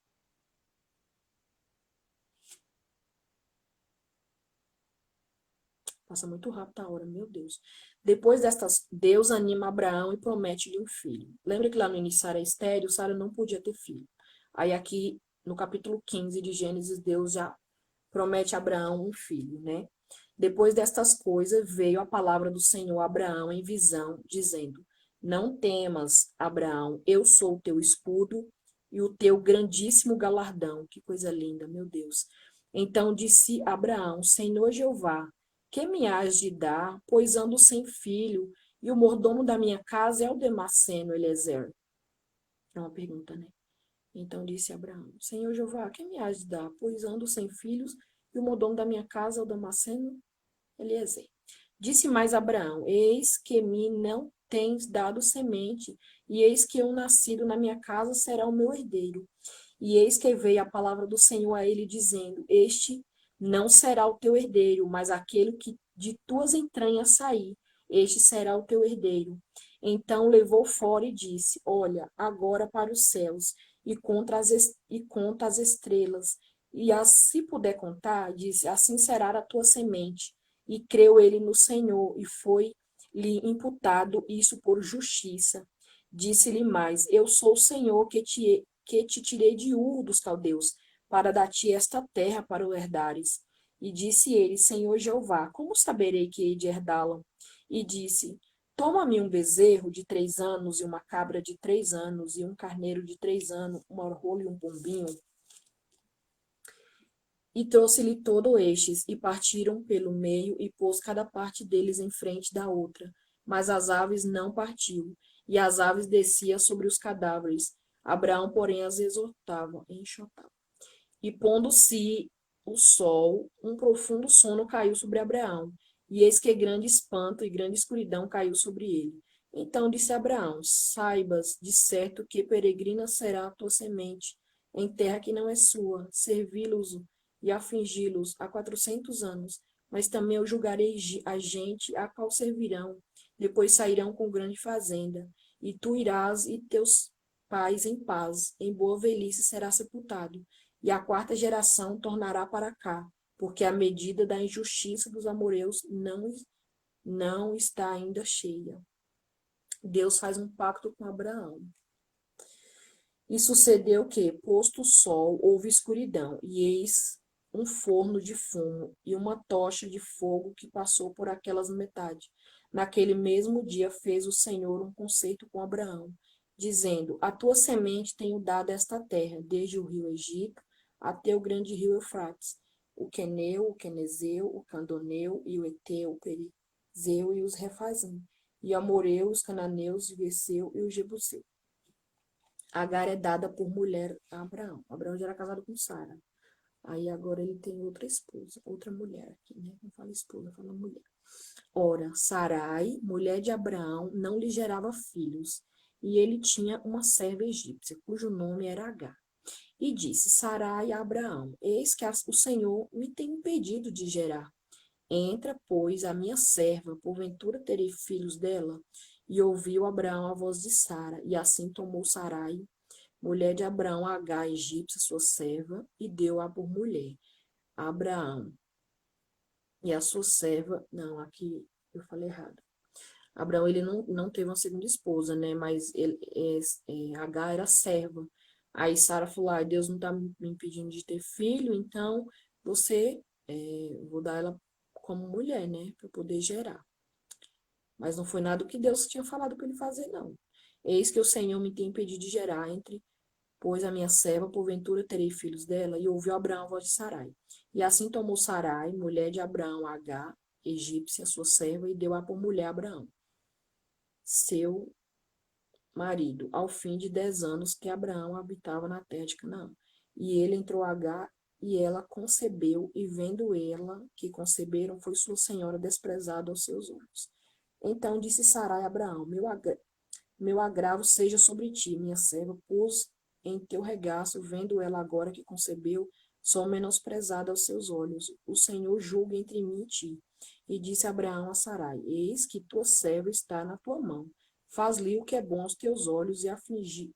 Passa muito rápido a hora, meu Deus. Depois destas, Deus anima Abraão e promete-lhe um filho. Lembra que lá no início Sara é estéril, Sara não podia ter filho. Aí aqui, no capítulo 15 de Gênesis, Deus já promete a Abraão um filho, né? Depois destas coisas, veio a palavra do Senhor a Abraão em visão, dizendo: Não temas, Abraão, eu sou o teu escudo e o teu grandíssimo galardão. Que coisa linda, meu Deus. Então disse Abraão: Senhor Jeová, que me hás de dar, pois ando sem filho, e o mordomo da minha casa é o Damasceno Eliezer? É uma pergunta, né? Então disse Abraão: Senhor Jeová, que me hás de dar, pois ando sem filhos, e o mordomo da minha casa é o Damasceno Eliezer. Disse mais Abraão: Eis que me não tens dado semente, e eis que eu nascido na minha casa será o meu herdeiro. E eis que veio a palavra do Senhor a ele, dizendo: Este não será o teu herdeiro, mas aquele que de tuas entranhas sair, este será o teu herdeiro. Então levou fora e disse: Olha, agora para os céus, e conta as estrelas. E se puder contar, disse: Assim será a tua semente. E creu ele no Senhor, e foi-lhe imputado isso por justiça. Disse-lhe mais: Eu sou o Senhor que te tirei de Ur dos caldeus, para dar-te esta terra para o herdares. E disse ele: Senhor Jeová, como saberei que hei de herdá-la? E disse: Toma-me um bezerro de 3 anos, e uma cabra de 3 anos, e um carneiro de 3 anos, uma rola e um pombinho. E trouxe-lhe todo estes, e partiram pelo meio, e pôs cada parte deles em frente da outra. Mas as aves não partiu, e as aves desciam sobre os cadáveres. Abraão, porém, as exortava, enxotava. E pondo-se o sol, um profundo sono caiu sobre Abraão, e eis que grande espanto e grande escuridão caiu sobre ele. Então disse Abraão: Saibas de certo que peregrina será a tua semente, em terra que não é sua, servi-los e afligi-los há 400 anos. Mas também eu julgarei a gente a qual servirão, depois sairão com grande fazenda, e tu irás e teus pais em paz, em boa velhice será sepultado e a quarta geração tornará para cá, porque a medida da injustiça dos amoreus não está ainda cheia. Deus faz um pacto com Abraão. E sucedeu que, posto o sol, houve escuridão, e eis um forno de fumo e uma tocha de fogo que passou por aquelas metade. Naquele mesmo dia fez o Senhor um concerto com Abraão, dizendo: A tua semente tenho dado esta terra, desde o rio Egito até o grande rio Eufrates, o queneu, o quenezeu, o candoneu e o eteu, o perizeu e os refazim, e o amoreu, os cananeus, o gergeu e o jebuseu. Agar é dada por mulher a Abraão. Abraão já era casado com Sara. Aí agora ele tem outra esposa, outra mulher aqui, né? Não fala esposa, fala mulher. Ora, Sarai, mulher de Abraão, não lhe gerava filhos, e ele tinha uma serva egípcia, cujo nome era Agar. E disse Sarai a Abraão: Eis que o Senhor me tem impedido de gerar. Entra, pois, a minha serva, porventura terei filhos dela? E ouviu Abraão a voz de Sara, e assim tomou Sarai, mulher de Abraão, Agar, egípcia, sua serva, e deu-a por mulher a Abraão. E a sua serva, não, aqui eu falei errado. Abraão, ele não teve uma segunda esposa, né? Mas Agar era serva. Aí Sara falou: Deus não está me impedindo de ter filho, então vou dar ela como mulher, né? Para poder gerar. Mas não foi nada o que Deus tinha falado para ele fazer, não. Eis que o Senhor me tem impedido de gerar pois a minha serva, porventura terei filhos dela. E ouviu Abraão a voz de Sarai. E assim tomou Sarai, mulher de Abraão, Agar, egípcia, sua serva, e deu-a por mulher a Abraão, seu marido, ao fim de 10 anos que Abraão habitava na terra de Canaã. E ele entrou a Agar, e ela concebeu, e vendo ela que conceberam, foi sua senhora desprezada aos seus olhos. Então disse Sarai a Abraão: meu agravo seja sobre ti, minha serva, pus em teu regaço, vendo ela agora que concebeu, sou menosprezada aos seus olhos. O Senhor julgue entre mim e ti. E disse Abraão a Sarai: Eis que tua serva está na tua mão. Faz-lhe o que é bom aos teus olhos e afligiu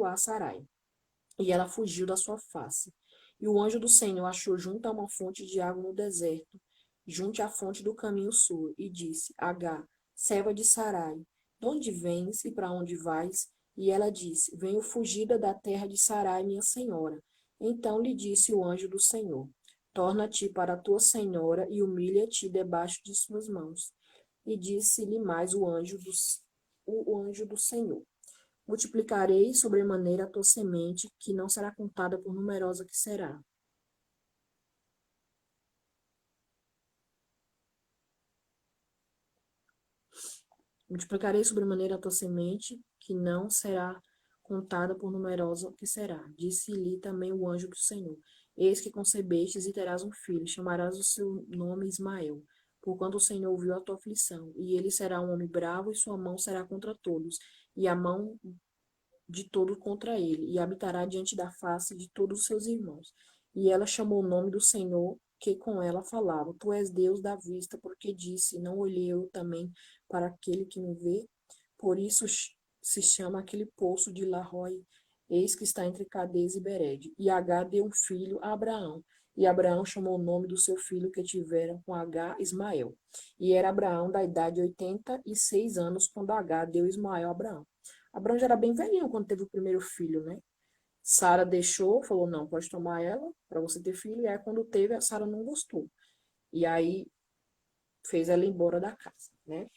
a Sarai. E ela fugiu da sua face. E o anjo do Senhor achou junto a uma fonte de água no deserto, junto à fonte do caminho sul, e disse: Agar, serva de Sarai, de onde vens e para onde vais? E ela disse: Venho fugida da terra de Sarai, minha senhora. Então lhe disse o anjo do Senhor: Torna-te para a tua senhora e humilha-te debaixo de suas mãos. E disse-lhe mais o anjo do Senhor: Multiplicarei sobremaneira a tua semente, que não será contada por numerosa que será. Multiplicarei sobremaneira a tua semente, que não será contada por numerosa que será. Disse-lhe também o anjo do Senhor: Eis que concebestes e terás um filho, chamarás o seu nome Ismael, porquanto o Senhor ouviu a tua aflição. E ele será um homem bravo, e sua mão será contra todos, e a mão de todos contra ele, e habitará diante da face de todos os seus irmãos. E ela chamou o nome do Senhor que com ela falava: Tu és Deus da vista, porque disse: Não olhei eu também para aquele que me vê? Por isso se chama aquele poço de Larroi, eis que está entre Cades e Bered. E Agar deu um filho a Abraão. E Abraão chamou o nome do seu filho que tivera com Agar Ismael. E era Abraão da idade de 86 anos quando Agar deu Ismael a Abraão. Abraão já era bem velhinho quando teve o primeiro filho, né? Sara deixou, falou: não, pode tomar ela para você ter filho. E aí, quando teve, a Sara não gostou. E aí, fez ela ir embora da casa, né?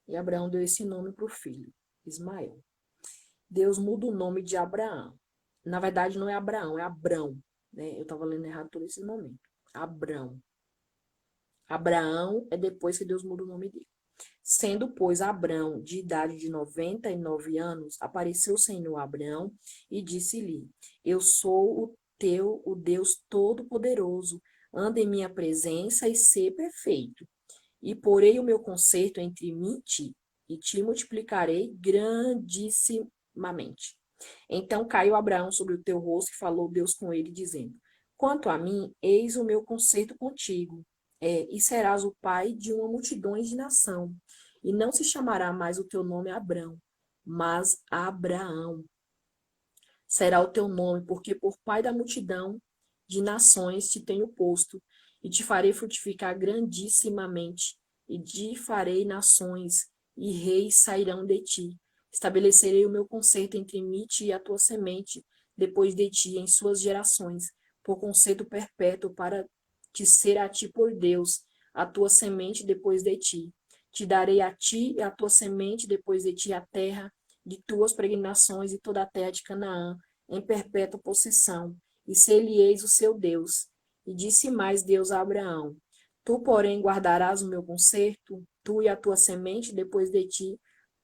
E Abraão deu esse nome para o filho, Ismael. Deus muda o nome de Abraão. Na verdade, não é Abraão, é Abrão, né? Eu estava lendo errado todo esse momento. Abrão. Abraão é depois que Deus muda o nome dele. Sendo, pois, Abrão de idade de 99 anos, apareceu o Senhor a Abrão e disse-lhe: Eu sou o Deus Todo-Poderoso, anda em minha presença e sê perfeito. E porei o meu concerto entre mim e te multiplicarei grandissimamente. Então caiu Abraão sobre o teu rosto e falou Deus com ele, dizendo: Quanto a mim, eis o meu concerto contigo, e serás o pai de uma multidão de nação. E não se chamará mais o teu nome Abrão, mas Abraão. Será o teu nome, porque por pai da multidão de nações te tenho posto, e te farei frutificar grandissimamente, e te farei nações, e reis sairão de ti. Estabelecerei o meu concerto entre mim e a tua semente, depois de ti em suas gerações, por conceito perpétuo para te ser a ti por Deus, a tua semente depois de ti. Te darei a ti e a tua semente depois de ti a terra de tuas pregnações e toda a terra de Canaã, em perpétua possessão, e ser-lhe-eis o seu Deus. E disse mais Deus a Abraão: Tu, porém, guardarás o meu concerto, tu e a tua semente depois de ti,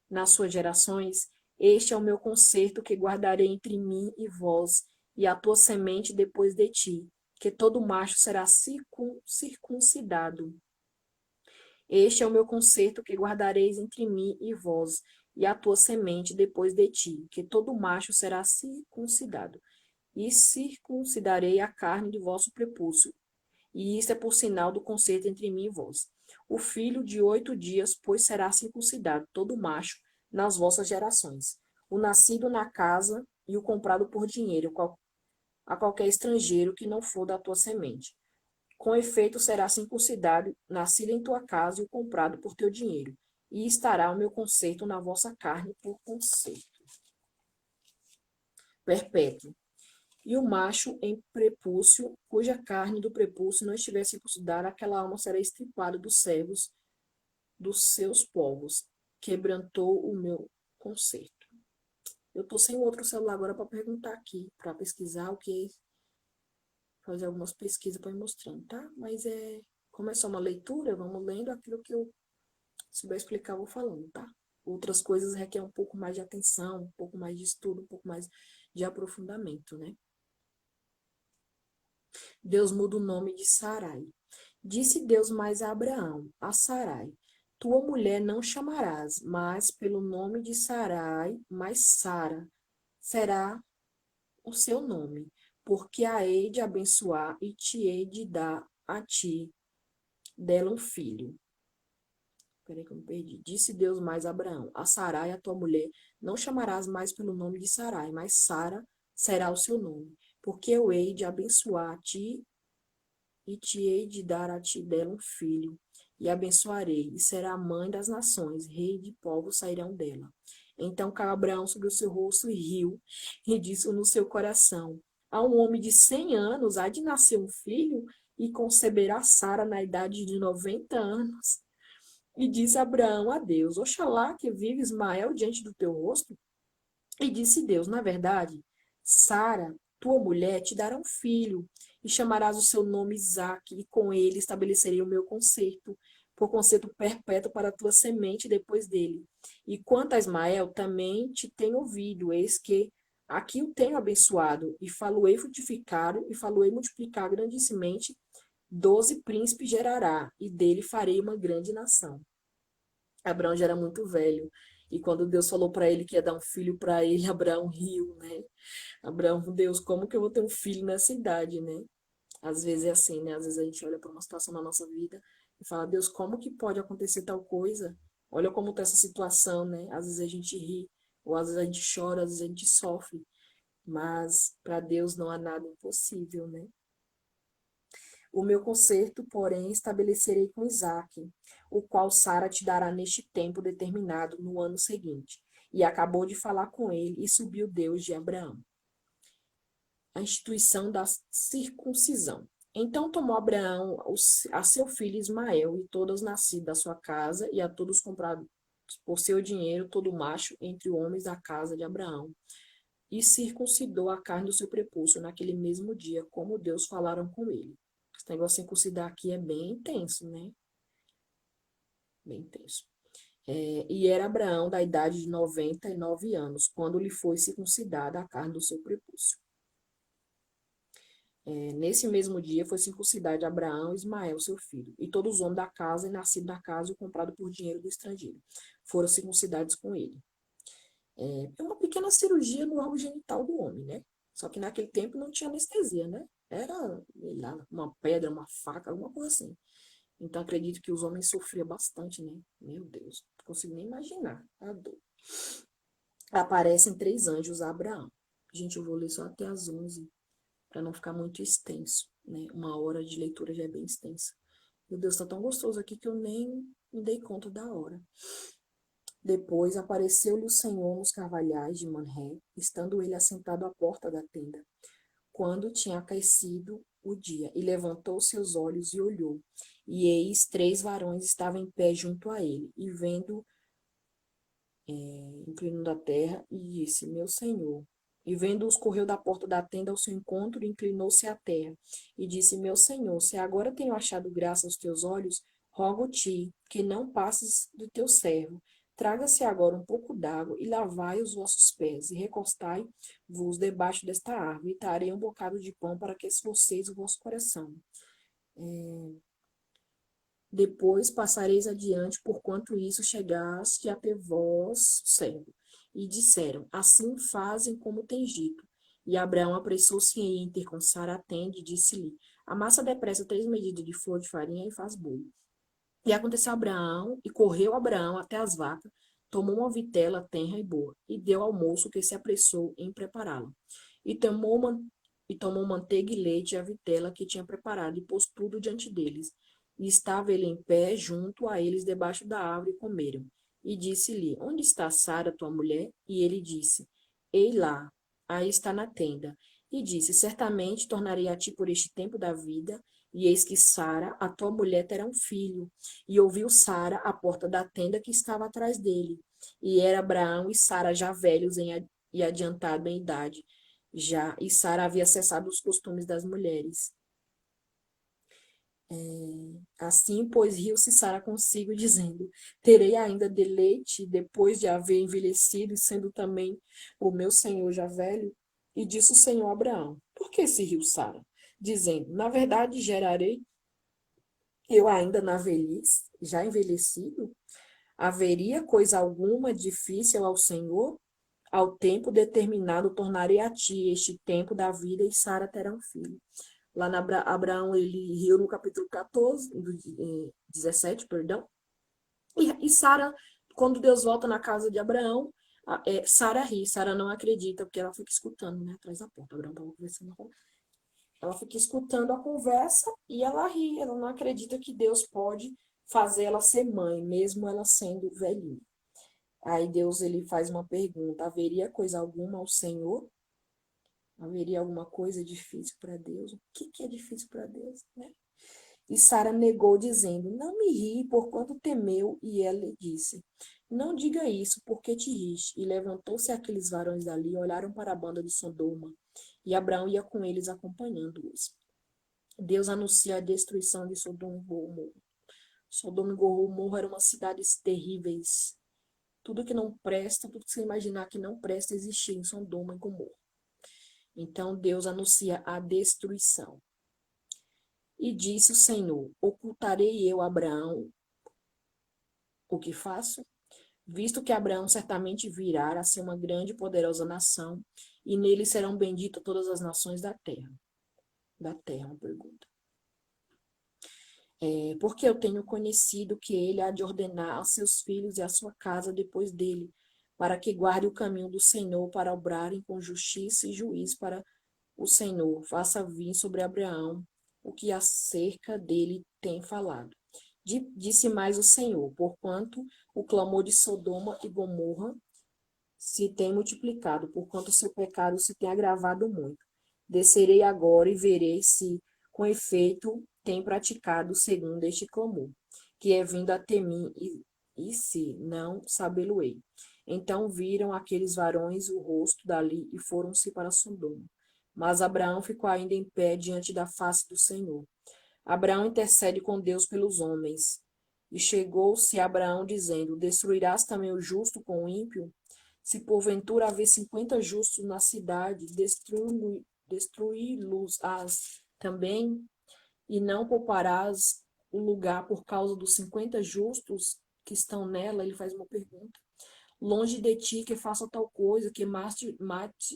nas suas gerações. Este é o meu concerto que guardarei entre mim e vós, e a tua semente depois de ti, que todo macho será circuncidado. Este é o meu concerto que guardareis entre mim e vós, e a tua semente depois de ti, que todo macho será circuncidado. E circuncidarei a carne de vosso prepúcio. E isto é por sinal do concerto entre mim e vós. O filho de 8 dias, pois, será circuncidado, todo macho, nas vossas gerações. O nascido na casa e o comprado por dinheiro, a qualquer estrangeiro que não for da tua semente. Com efeito, será circuncidado, nascido em tua casa e o comprado por teu dinheiro. E estará o meu concerto na vossa carne por concerto perpétuo. E o macho em prepúcio, cuja carne do prepúcio não estiver circuncidada, aquela alma será estripada dos servos dos seus povos. Quebrantou o meu concerto. Eu tô sem outro celular agora para perguntar aqui, para pesquisar o que, fazer algumas pesquisas para ir mostrando, tá? Mas como é só uma leitura, vamos lendo aquilo que eu souber explicar, eu vou falando, tá? Outras coisas requerem um pouco mais de atenção, um pouco mais de estudo, um pouco mais de aprofundamento, né? Deus muda o nome de Sarai. Disse Deus mais a Abraão, a Sarai: Tua mulher não chamarás, mas pelo nome de Sarai, mas Sara será o seu nome, porque a hei de abençoar e te hei de dar a ti dela um filho. Peraí que eu me perdi. Disse Deus mais a Abraão: A Sarai, a tua mulher, não chamarás mais pelo nome de Sarai, mas Sara será o seu nome, porque eu hei de abençoar a ti e te hei de dar a ti dela um filho, e abençoarei, e será a mãe das nações, rei de povos sairão dela. Então caiu Abraão sobre o seu rosto e riu, e disse no seu coração: A um homem de 100 anos há de nascer um filho, e conceberá Sara na idade de 90 anos. E disse Abraão a Deus: Oxalá que vive Ismael diante do teu rosto. E disse Deus: Na verdade, Sara, tua mulher, te dará um filho, e chamarás o seu nome Isaque, e com ele estabelecerei o meu concerto, por concerto perpétuo para a tua semente depois dele. E quanto a Ismael, também te tenho ouvido, eis que aqui o tenho abençoado, e faloei frutificar, e faloei multiplicar grandemente, 12 príncipes gerará, e dele farei uma grande nação. Abraão já era muito velho. E quando Deus falou para ele que ia dar um filho para ele, Abraão riu, né? Abraão, Deus, como que eu vou ter um filho nessa idade, né? Às vezes é assim, né? Às vezes a gente olha para uma situação na nossa vida e fala, Deus, como que pode acontecer tal coisa? Olha como tá essa situação, né? Às vezes a gente ri, ou às vezes a gente chora, às vezes a gente sofre. Mas para Deus não há nada impossível, né? O meu concerto, porém, estabelecerei com Isaque, o qual Sara te dará neste tempo determinado no ano seguinte. E acabou de falar com ele, e subiu Deus de Abraão. A instituição da circuncisão. Então tomou Abraão a seu filho Ismael e todos os nascidos da sua casa, e a todos comprados por seu dinheiro, todo macho entre homens da casa de Abraão, e circuncidou a carne do seu prepúcio naquele mesmo dia, como Deus falaram com ele. Esse negócio de circuncidar aqui é bem intenso, né? Bem intenso. E era Abraão da idade de 99 anos, quando lhe foi circuncidada a carne do seu prepúcio. Nesse mesmo dia foi circuncidado Abraão e Ismael, seu filho, e todos os homens da casa e nascido da casa e comprado por dinheiro do estrangeiro foram circuncidados com ele. É uma pequena cirurgia no órgão genital do homem, né? Só que naquele tempo não tinha anestesia, né? Era, sei lá, uma pedra, uma faca, alguma coisa assim. Então acredito que os homens sofriam bastante, né? Meu Deus, não consigo nem imaginar a dor. Aparecem 3 anjos a Abraão. Gente, eu vou ler só até as 11, para não ficar muito extenso, né? 1 hora de leitura já é bem extensa. Meu Deus, tá tão gostoso aqui que eu nem me dei conta da hora. Depois apareceu-lhe o Senhor nos carvalhais de Manré, estando ele assentado à porta da tenda, quando tinha aquecido o dia, e levantou seus olhos e olhou. E eis 3 varões estavam em pé junto a ele, e vendo, inclinando a terra, e disse, meu senhor. E vendo-os, correu da porta da tenda ao seu encontro, e inclinou-se à terra, e disse, meu senhor, se agora tenho achado graça aos teus olhos, rogo-te que não passes do teu servo. Traga-se agora um pouco d'água, e lavai os vossos pés, e recostai-vos debaixo desta árvore, e darei um bocado de pão para que esforceis o vosso coração. Depois passareis adiante, porquanto isso chegaste até vós, servo. E disseram, assim fazem como tem dito. E Abraão apressou-se em ir ter com Sara a tenda e disse-lhe, amassa depressa 3 medidas de flor de farinha e faz bolo. E aconteceu correu Abraão até as vacas, tomou uma vitela tenra e boa, e deu ao moço que se apressou em prepará-la. E tomou manteiga e leite e a vitela que tinha preparado, e pôs tudo diante deles. E estava ele em pé junto a eles debaixo da árvore, e comeram. E disse-lhe, onde está Sara, tua mulher? E ele disse, ei lá, aí está na tenda. E disse, certamente tornarei a ti por este tempo da vida, e eis que Sara, a tua mulher, terá um filho. E ouviu Sara à porta da tenda que estava atrás dele. E era Abraão e Sara já velhos e adiantado em idade. E Sara havia cessado os costumes das mulheres. Assim, pois, riu-se Sara consigo, dizendo, terei ainda deleite depois de haver envelhecido, e sendo também o meu senhor já velho? E disse o Senhor a Abraão, por que se riu Sara? Dizendo, na verdade, gerarei eu ainda na velhice, já envelhecido? Haveria coisa alguma difícil ao Senhor? Ao tempo determinado tornarei a ti este tempo da vida, e Sara terá um filho. Lá na Abraão, ele riu no capítulo 14, 17, perdão. E Sara, quando Deus volta na casa de Abraão, Sara ri. Sara não acredita, porque ela fica escutando, né, atrás da porta. Abraão estava conversando com ela. Ela fica escutando a conversa e ela ri. Ela não acredita que Deus pode fazer ela ser mãe, mesmo ela sendo velhinha. Aí Deus ele faz uma pergunta: haveria coisa alguma ao Senhor? Haveria alguma coisa difícil para Deus? O que é difícil para Deus, né? E Sara negou, dizendo, não me ri, porquanto temeu. E ela lhe disse, não diga isso, porque te riste. E levantou-se aqueles varões dali, olharam para a banda de Sodoma, e Abraão ia com eles acompanhando-os. Deus anuncia a destruição de Sodoma e Gomorra. Sodoma e Gomorra eram umas cidades terríveis. Tudo que não presta, tudo que você imaginar que não presta, existia em Sodoma e Gomorra. Então Deus anuncia a destruição. E disse o Senhor, ocultarei eu a Abraão o que faço? Visto que Abraão certamente virá a ser uma grande e poderosa nação, e nele serão benditas todas as nações da terra. Da terra, uma pergunta. Porque eu tenho conhecido que ele há de ordenar a seus filhos e a sua casa depois dele, para que guarde o caminho do Senhor, para obrarem com justiça e juízo para o Senhor. Faça vir sobre Abraão o que acerca dele tem falado. Disse mais o Senhor, porquanto o clamor de Sodoma e Gomorra se tem multiplicado, porquanto o seu pecado se tem agravado muito. Descerei agora e verei se, com efeito, tem praticado segundo este clamor, que é vindo até mim, e se não, sabê-lo-ei. Então viram aqueles varões o rosto dali e foram-se para Sodoma. Mas Abraão ficou ainda em pé diante da face do Senhor. Abraão intercede com Deus pelos homens. E chegou-se Abraão dizendo, destruirás também o justo com o ímpio? Se porventura haver 50 justos na cidade, destruí-los-ás também, e não pouparás o lugar por causa dos 50 justos que estão nela? Ele faz uma pergunta. Longe de ti que faça tal coisa, que mate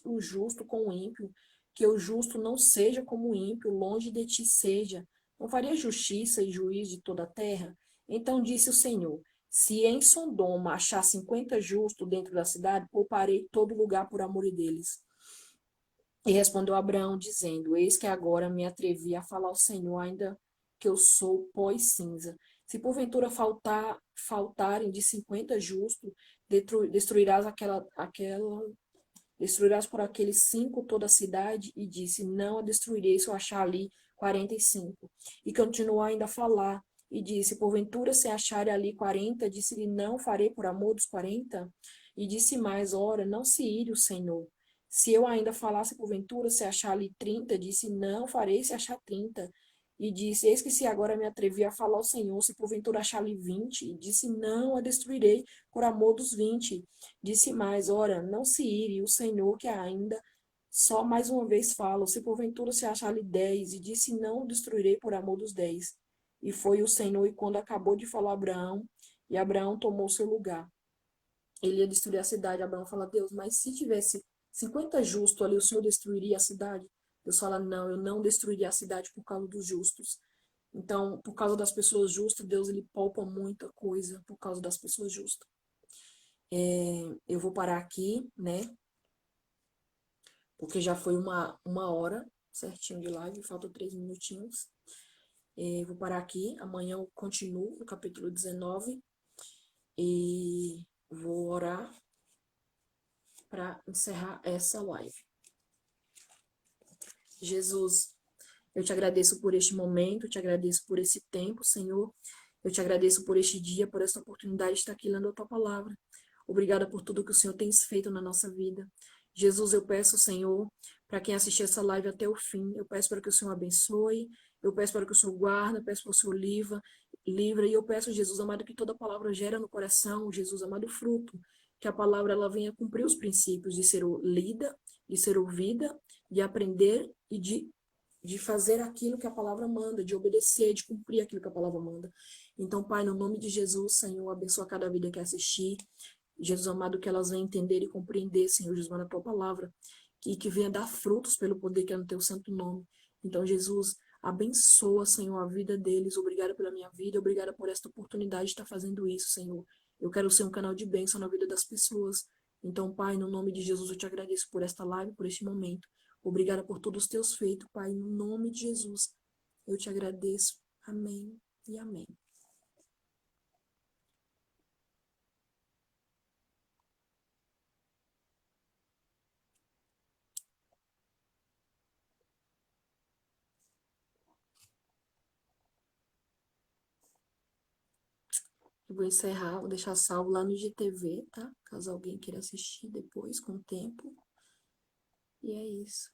o justo com o ímpio, que o justo não seja como o ímpio, longe de ti seja. Não faria justiça e juízo de toda a terra? Então disse o Senhor, se em Sodoma achar 50 justos dentro da cidade, pouparei todo lugar por amor deles. E respondeu Abraão, dizendo, eis que agora me atrevi a falar ao Senhor, ainda que eu sou pó e cinza. Se porventura faltarem de 50 justos, Destruirás destruirás por aqueles 5 toda a cidade, e disse, não a destruirei se eu achar ali 45. E continuou ainda a falar, e disse, porventura se acharem ali 40, disse-lhe, não farei por amor dos 40. E disse mais, ora, não se ire o Senhor. Se eu ainda falasse porventura se achar ali 30, disse, não farei se achar 30. E disse, eis que se agora me atrevi a falar ao Senhor, se porventura achar ali 20, e disse, não a destruirei por amor dos 20. Disse mais, ora, não se ire o Senhor que ainda só mais uma vez fala, se porventura se achar ali 10, e disse, não o destruirei por amor dos 10. E foi o Senhor, e quando acabou de falar a Abraão, e Abraão tomou seu lugar. Ele ia destruir a cidade. Abraão fala, Deus, mas se tivesse 50 justos ali, o Senhor destruiria a cidade? Deus fala, não, eu não destruiria a cidade por causa dos justos. Então, por causa das pessoas justas, Deus ele poupa muita coisa por causa das pessoas justas. Eu vou parar aqui, né? Porque já foi uma hora certinho de live, faltam 3 minutinhos. Vou parar aqui, amanhã eu continuo no capítulo 19 e vou orar para encerrar essa live. Jesus, eu te agradeço por este momento, eu te agradeço por esse tempo, Senhor. Eu te agradeço por este dia, por esta oportunidade de estar aqui lendo a tua palavra. Obrigada por tudo que o Senhor tem feito na nossa vida. Jesus, eu peço, Senhor, para quem assistir essa live até o fim, eu peço para que o Senhor abençoe, eu peço para que o Senhor guarde, eu peço para que o Senhor livra, e eu peço, Jesus amado, que toda palavra gera no coração, Jesus amado, fruto, que a palavra ela venha cumprir os princípios de ser lida, de ser ouvida, de aprender e de fazer aquilo que a palavra manda, de obedecer, de cumprir aquilo que a palavra manda. Então, Pai, no nome de Jesus, Senhor, abençoa cada vida que assistir. Jesus amado, que elas venham entender e compreender, Senhor Jesus, na tua palavra, que venha dar frutos pelo poder que é no teu santo nome. Então, Jesus, abençoa, Senhor, a vida deles. Obrigada pela minha vida, obrigada por esta oportunidade de estar fazendo isso, Senhor. Eu quero ser um canal de bênção na vida das pessoas. Então, Pai, no nome de Jesus, eu te agradeço por esta live, por este momento. Obrigada por todos os teus feitos, Pai, no nome de Jesus. Eu te agradeço. Amém e amém. Eu vou encerrar, vou deixar salvo lá no IGTV, tá? Caso alguém queira assistir depois, com o tempo. E é isso.